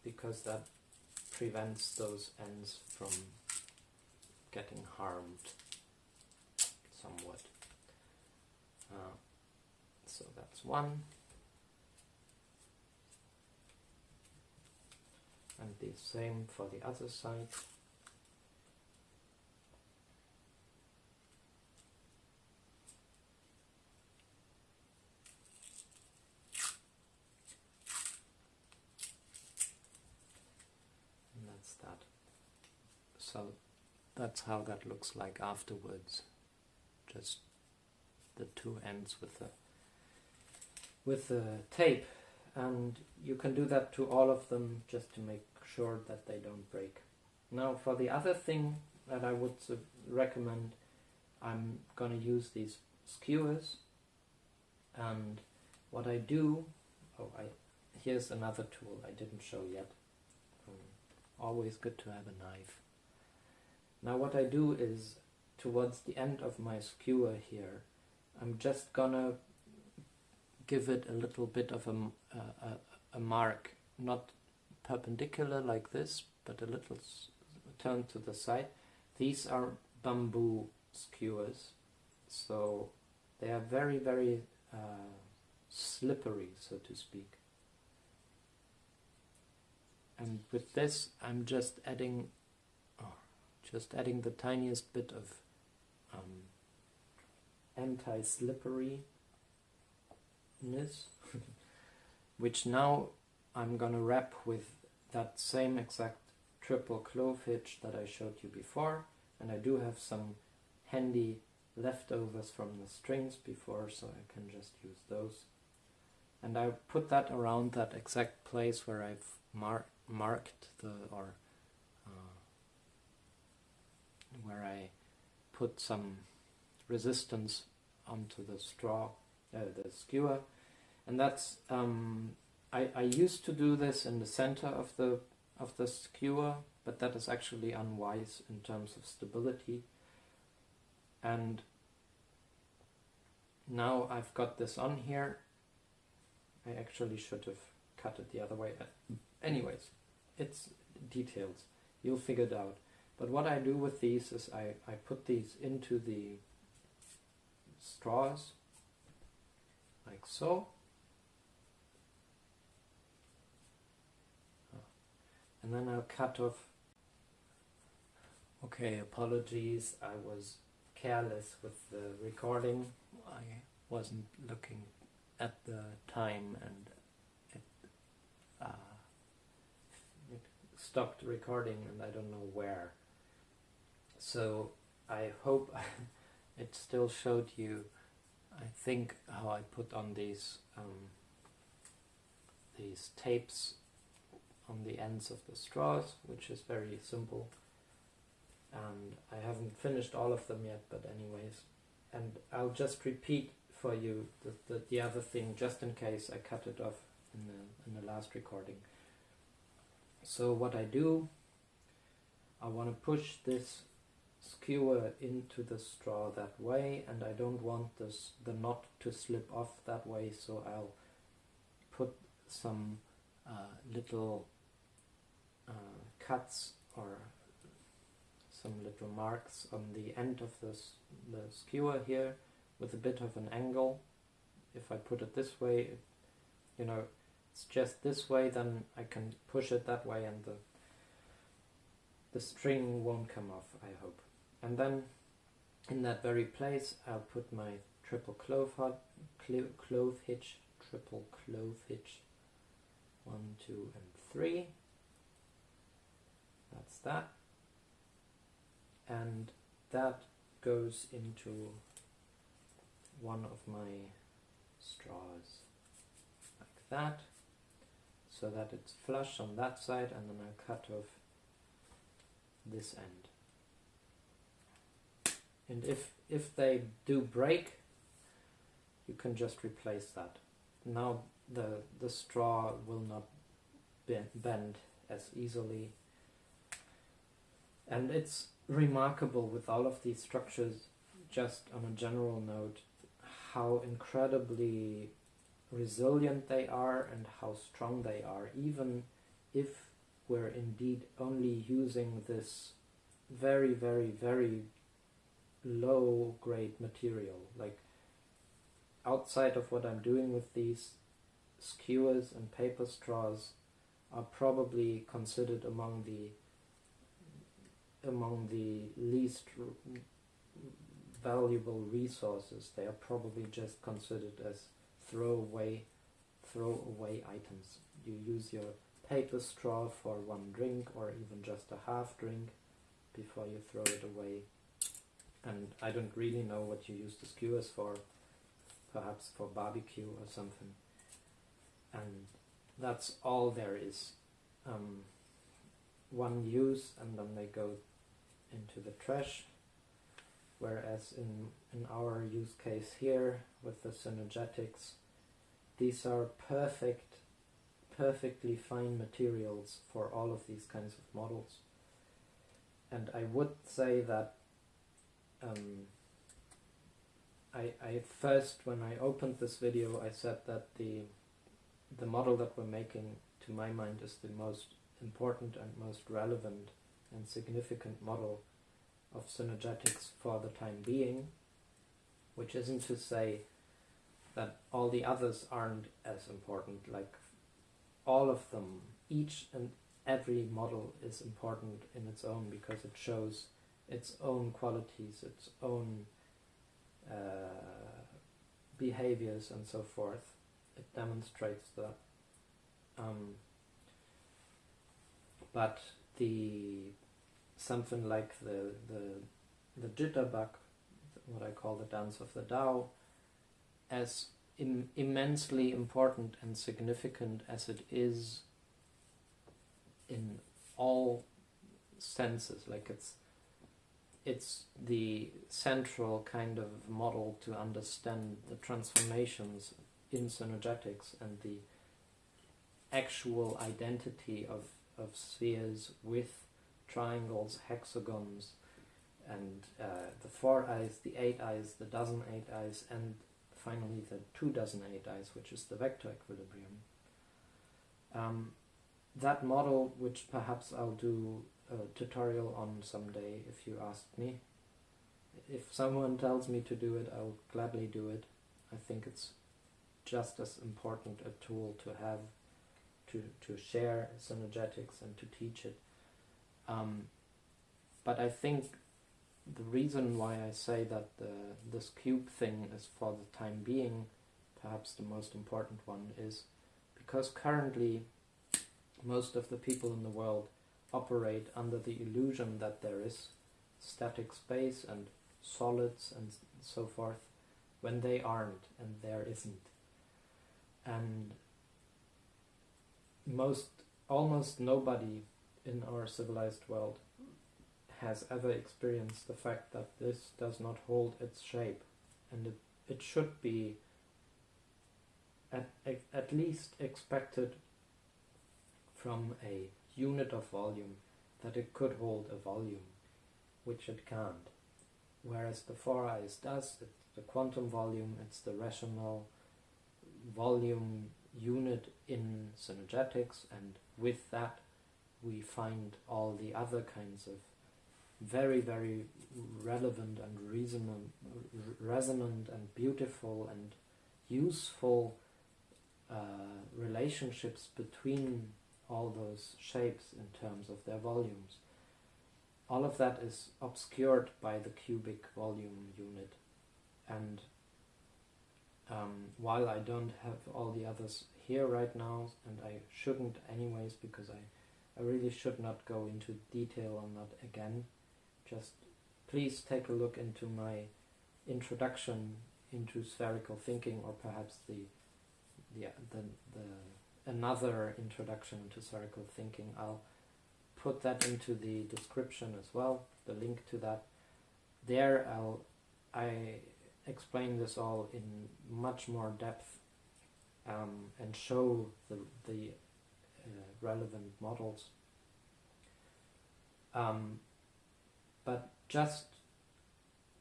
Because that prevents those ends from getting harmed somewhat. So that's one. And the same for the other side. And that's that. So that's how that looks like afterwards. Just the two ends with the tape, and you can do that to all of them just to make sure that they don't break. Now for the other thing that I would recommend, I'm going to use these skewers, and what I do, here's another tool I didn't show yet. Always good to have a knife. Now what I do is, towards the end of my skewer here, I'm just gonna give it a little bit of a mark, not perpendicular like this, but a little turned to the side. These are bamboo skewers, so they are very, very slippery, so to speak. And with this, I'm just adding the tiniest bit of anti-slipperiness, which now I'm gonna wrap with that same exact triple clove hitch that I showed you before, and I do have some handy leftovers from the strings before, so I can just use those. And I put that around that exact place where I've marked where I put some resistance onto the the skewer, and that's I used to do this in the center of the skewer, but that is actually unwise in terms of stability. And now I've got this on here. I actually should have cut it the other way. Anyways, it's details. You'll figure it out. But what I do with these is I put these into the straws, like so. And then I'll cut off. Okay, apologies, I was careless with the recording. I wasn't looking at the time, and it stopped recording, and I don't know where. So I hope it still showed you, I think, how I put on these tapes on the ends of the straws, which is very simple. And I haven't finished all of them yet, but anyways. And I'll just repeat for you the other thing, just in case I cut it off in the last recording. So what I do, I want to push this skewer into the straw that way, and I don't want the knot to slip off that way, so I'll put some little cuts or some little marks on the end of the skewer here with a bit of an angle. If I put it this way, it's just this way, then I can push it that way and the string won't come off, I hope. And then in that very place I'll put my triple clove hitch, 1, 2 and 3. That's that. And that goes into one of my straws like that, so that it's flush on that side, and then I'll cut off this end. And if they do break, you can just replace that. Now the straw will not bend as easily. And it's remarkable with all of these structures, just on a general note, how incredibly resilient they are and how strong they are, even if we're indeed only using this very, very, very low grade material. Like, outside of what I'm doing with these skewers and paper straws are probably considered among the least valuable resources. They are probably just considered as throwaway items. You use your paper straw for one drink or even just a half drink before you throw it away. And I don't really know what you use the skewers for, perhaps for barbecue or something. And that's all there is. One use, and then they go into the trash. Whereas in our use case here with the Synergetics, these are perfectly fine materials for all of these kinds of models. And I would say that I first, when I opened this video, I said that the model that we're making, to my mind, is the most important and most relevant and significant model of Synergetics for the time being, which isn't to say that all the others aren't as important. Like, all of them, each and every model is important in its own, because it shows its own qualities, its own behaviors and so forth. It demonstrates that. But something like the jitterbug, what I call the dance of the Tao, as immensely important and significant as it is in all senses, like it's the central kind of model to understand the transformations in Synergetics and the actual identity of spheres with triangles, hexagons, and the 4eyes, the 8eyes, the dozen 8eyes, and finally the 2 dozen 8eyes, which is the vector equilibrium. That model, which perhaps I'll do a tutorial on someday if you ask me. If someone tells me to do it, I'll gladly do it. I think it's just as important a tool to have to share Synergetics and to teach it. But I think the reason why I say that this cube thing is for the time being perhaps the most important one is because currently most of the people in the world operate under the illusion that there is static space and solids and so forth, when they aren't and there isn't. And almost nobody in our civilized world has ever experienced the fact that this does not hold its shape, and it should be at least expected from a unit of volume that it could hold a volume, which it can't. Whereas the foureyes does, it's the quantum volume, it's the rational volume unit in synergetics, and with that we find all the other kinds of very, very relevant and resonant and beautiful and useful relationships between all those shapes in terms of their volumes. All of that is obscured by the cubic volume unit, and while I don't have all the others here right now, and I shouldn't anyways, because I really should not go into detail on that again, just please take a look into my introduction into spherical thinking, or perhaps the another introduction into spherical thinking. I'll put that into the description as well, the link to that. There I explain this all in much more depth and show the relevant models. But just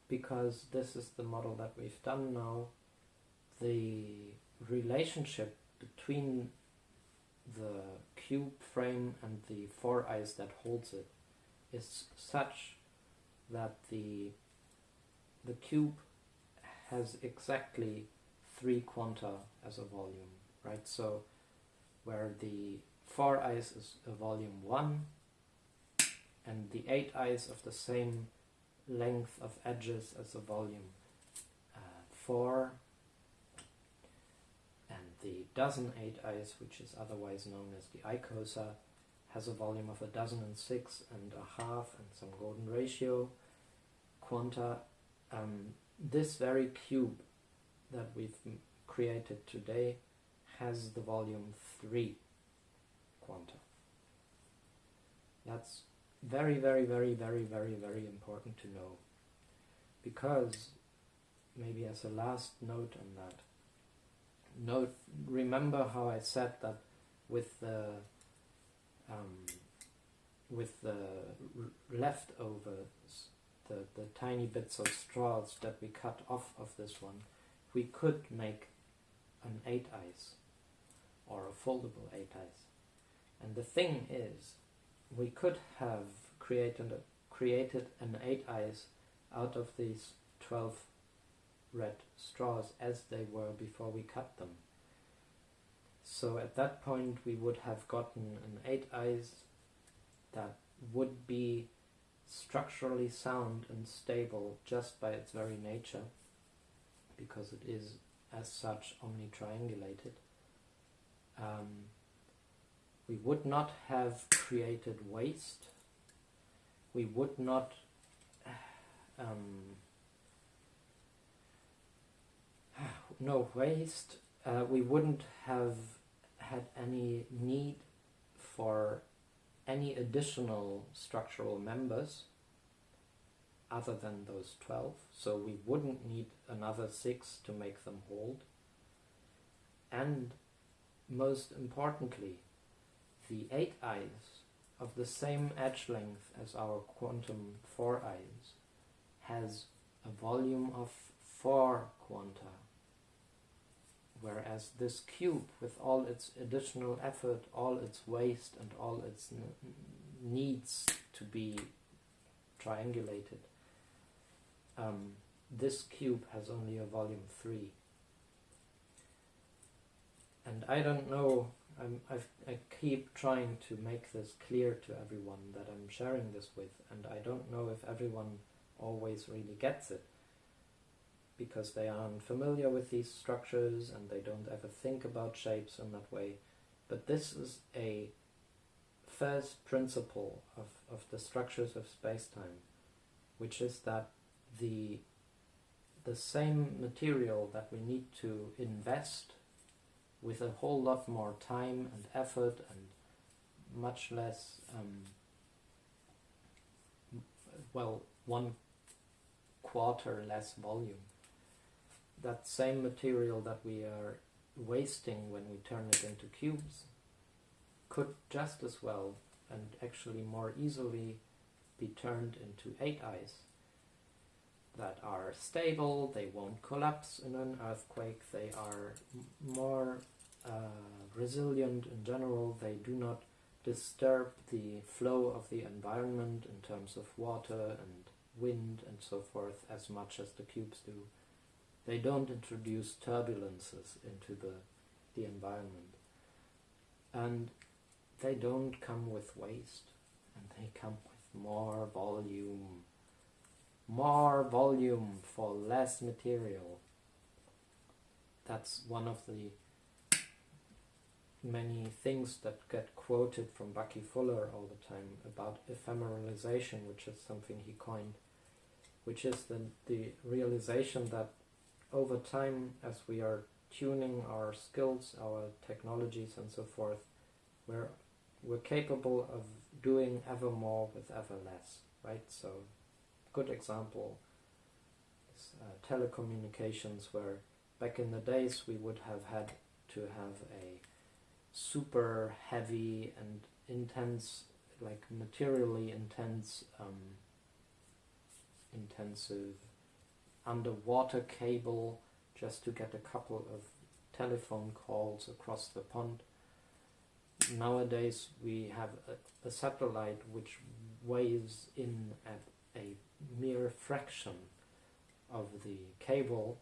because this is the model that we've done now, the relationship between the cube frame and the foureyes that holds it is such that the cube has exactly 3 quanta as a volume, right? So where the foureyes is a volume 1, and the 8 eyes of the same length of edges as a volume 4, and the dozen 8 eyes, which is otherwise known as the icosa, has a volume of 1,006 and a half and some golden ratio quanta. This very cube that we've created today has the volume 3 quanta. That's very, very, very, very, very, very important to know, because maybe as a last note on that, remember how I said that with the leftovers, the tiny bits of straws that we cut off of this one, we could make an 8 eyes or a foldable 8 eyes. And the thing is, we could have created an 8 eyes out of these 12 red straws as they were before we cut them. So at that point we would have gotten an 8 eyes that would be structurally sound and stable just by its very nature, because it is as such omnitriangulated. We would not have created waste. We would not no waste. We wouldn't have had any need for any additional structural members other than those 12. So we wouldn't need another 6 to make them hold. And most importantly, the 8 eyes of the same edge length as our quantum foureyes has a volume of 4 quanta, whereas this cube, with all its additional effort, all its waste, and all its needs to be triangulated, this cube has only a volume 3. And I don't know, I keep trying to make this clear to everyone that I'm sharing this with, and I don't know if everyone always really gets it, because they aren't familiar with these structures and they don't ever think about shapes in that way. But this is a first principle of the structures of space-time, which is that the same material that we need to invest with a whole lot more time and effort and much less, 1/4 less volume, that same material that we are wasting when we turn it into cubes could just as well and actually more easily be turned into foureyes that are stable, they won't collapse in an earthquake, they are more resilient in general, they do not disturb the flow of the environment in terms of water and wind and so forth as much as the cubes do. They don't introduce turbulences into the environment. And they don't come with waste, and they come with more volume for less material. That's one of the many things that get quoted from Bucky Fuller all the time about ephemeralization, which is something he coined, which is the realization that over time, as we are tuning our skills, our technologies and so forth, we're capable of doing ever more with ever less, right? So, good example is telecommunications, where back in the days we would have had to have a super heavy and intense, like materially intensive underwater cable just to get a couple of telephone calls across the pond. Nowadays we have a satellite which weighs in at a mere fraction of the cable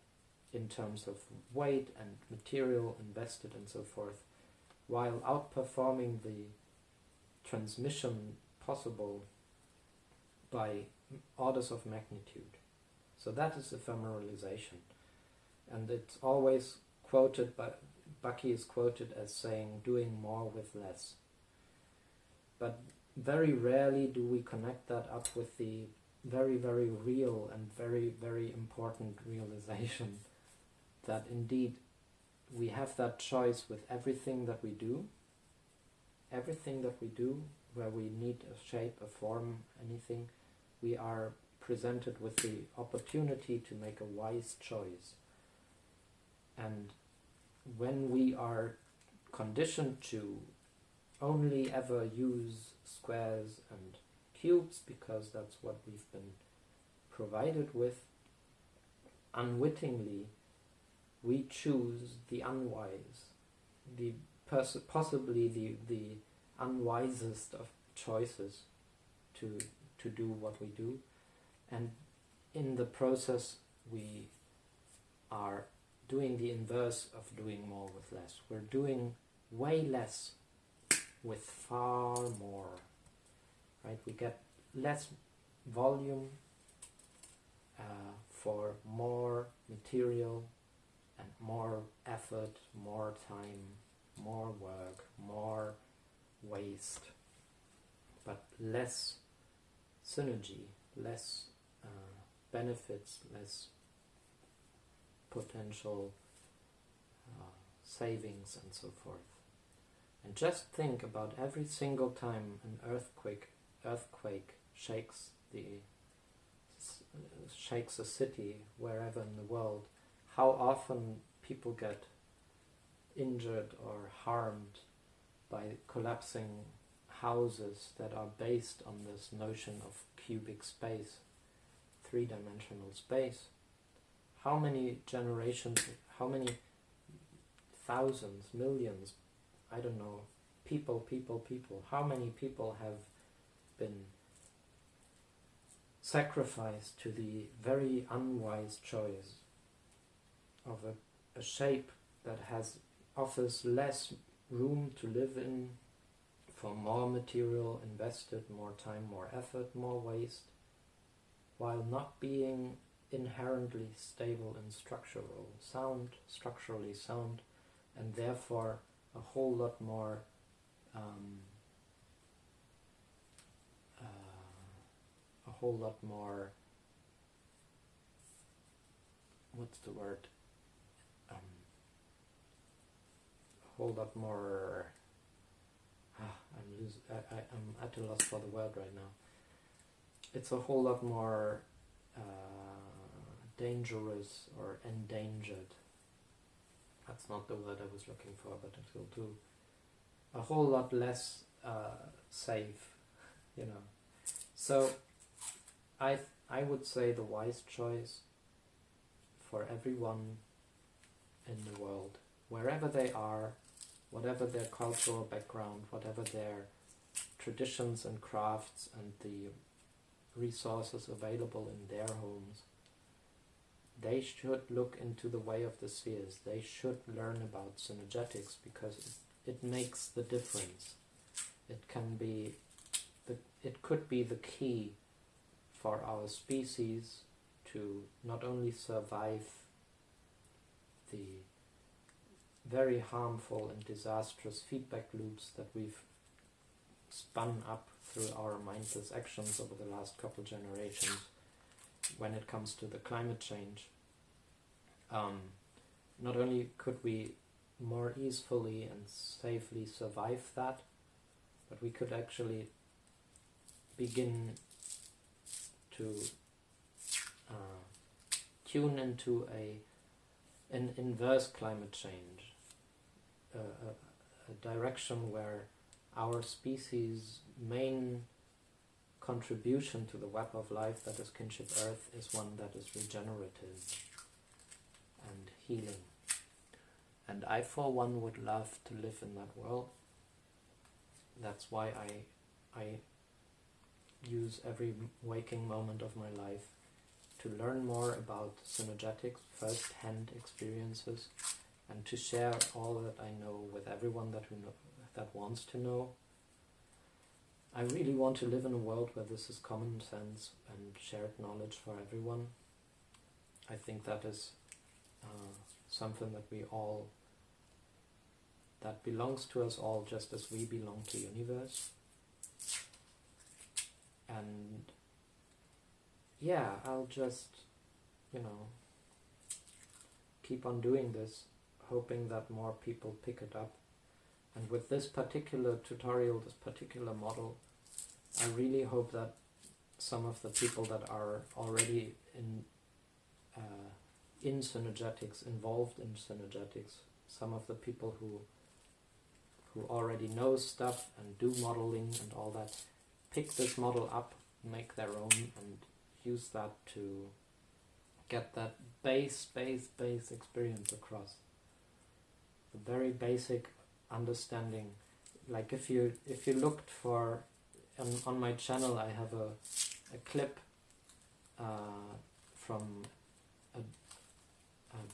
in terms of weight and material invested and so forth, while outperforming the transmission possible by orders of magnitude. So that is ephemeralization. And it's always quoted, Bucky is quoted as saying, doing more with less. But very rarely do we connect that up with the very, very real and very, very important realization that indeed we have that choice with everything that we do. Everything that we do, where we need a shape, a form, anything, we are presented with the opportunity to make a wise choice. And when we are conditioned to only ever use squares and cubes, because that's what we've been provided with, unwittingly we choose the unwise, possibly the unwisest of choices to do what we do, and in the process we are doing the inverse of doing more with less. We're doing way less with far more, right? We get less volume for more material and more effort, more time, more work, more waste, but less synergy, less benefits, less potential savings and so forth. And just think about every single time an earthquake shakes a city wherever in the world, how often people get injured or harmed by collapsing houses that are based on this notion of cubic space, three-dimensional space. How many generations, how many thousands, millions, I don't know, people, how many people have been sacrificed to the very unwise choice of a shape that offers less room to live in, for more material invested, more time, more effort, more waste, while not being inherently stable and structurally sound, and therefore a whole lot more what's the word? I'm at a loss for the word right now. It's a whole lot more dangerous or endangered. That's not the word I was looking for, but it will do a whole lot less safe, you know. So I would say the wise choice for everyone in the world, wherever they are, whatever their cultural background, whatever their traditions and crafts and the resources available in their homes, they should look into the way of the spheres. They should learn about synergetics, because it makes the difference. It could be the key for our species to not only survive the very harmful and disastrous feedback loops that we've spun up through our mindless actions over the last couple generations when it comes to the climate change. Not only could we more easily and safely survive that, but we could actually begin to tune into an inverse climate change, a direction where our species' main contribution to the web of life that is kinship Earth is one that is regenerative and healing. And I, for one, would love to live in that world. That's why I use every waking moment of my life to learn more about synergetics, first-hand experiences, and to share all that I know with everyone that wants to know. I really want to live in a world where this is common sense and shared knowledge for everyone. I think that is something that belongs to us all, just as we belong to universe. And yeah, I'll just, keep on doing this, hoping that more people pick it up. And with this particular tutorial, this particular model, I really hope that some of the people that are already in synergetics, involved in synergetics, some of the people who already know stuff and do modeling and all that, pick this model up, make their own, and use that to get that base experience across. The very basic understanding. Like if you looked for, on my channel I have a clip from a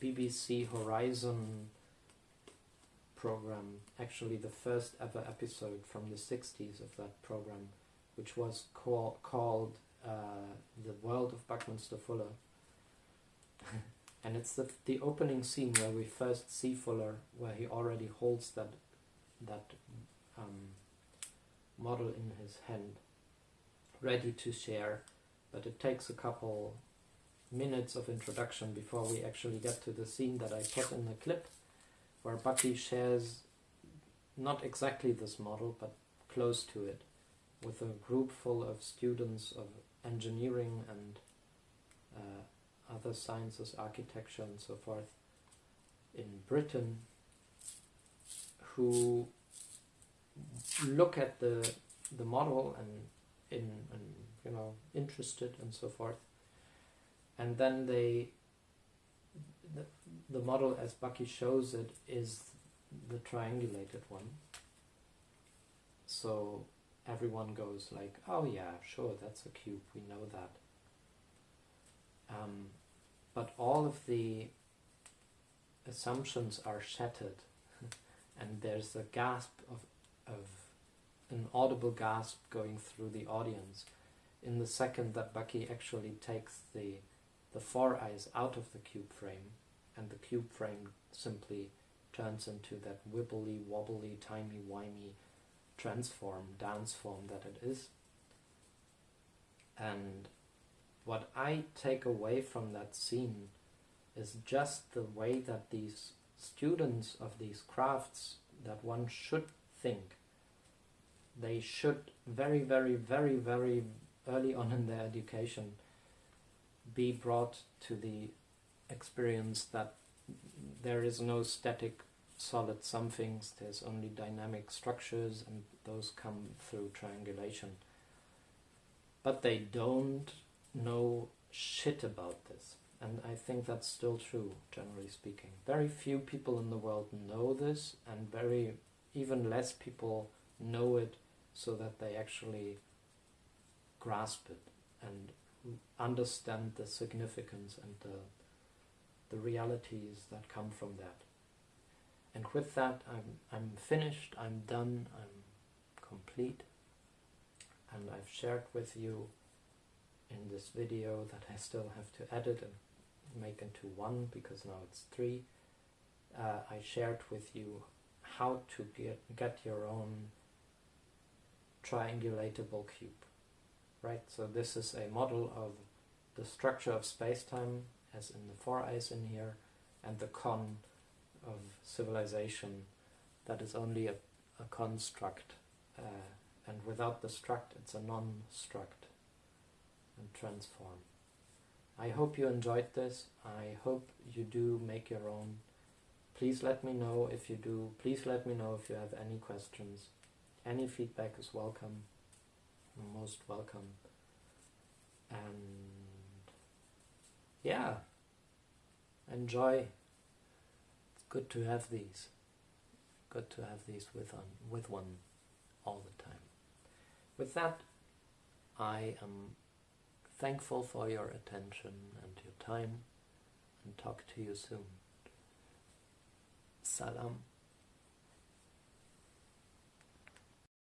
BBC Horizon program, actually the first ever episode from the 60s of that program, which was called The World of Buckminster Fuller. And it's the opening scene where we first see Fuller, where he already holds that model in his hand, ready to share, but it takes a couple minutes of introduction before we actually get to the scene that I put in the clip, where Bucky shares not exactly this model, but close to it, with a group full of students of engineering and other sciences, architecture and so forth in Britain, who look at the model and interested and so forth, and then the model as Bucky shows it is the triangulated one. So everyone goes like, oh yeah, sure, that's a cube, we know that. But all of the assumptions are shattered and there's a gasp of an audible gasp going through the audience in the second that Bucky actually takes the foureyes out of the cube frame, and the cube frame simply turns into that wibbly wobbly timey-wimey danceform that it is. And what I take away from that scene is just the way that these students of these crafts that one should think, they should very, very, very, very early on in their education be brought to the experience that there is no static solid somethings, there's only dynamic structures, and those come through triangulation. But they don't know shit about this. And I think that's still true, generally speaking. Very few people in the world know this, and even less people know it so that they actually grasp it and understand the significance and the realities that come from that. And with that, I'm finished, I'm done, I'm complete. And I've shared with you in this video that I still have to edit and make into one, because now it's 3. I shared with you how to get your own triangulatable cube. Right? So this is a model of the structure of spacetime, as in the foureyes in here, and the con of civilization, that is only a con-struct, and without the struct it's a non-struct, and transform. I hope you enjoyed this. I hope you do make your own. Please let me know if you do. Please let me know if you have any questions. Any feedback is welcome, most welcome. And yeah, enjoy. It's good to have these. Good to have these with one all the time. With that, I am thankful for your attention and your time, and talk to you soon. Salam.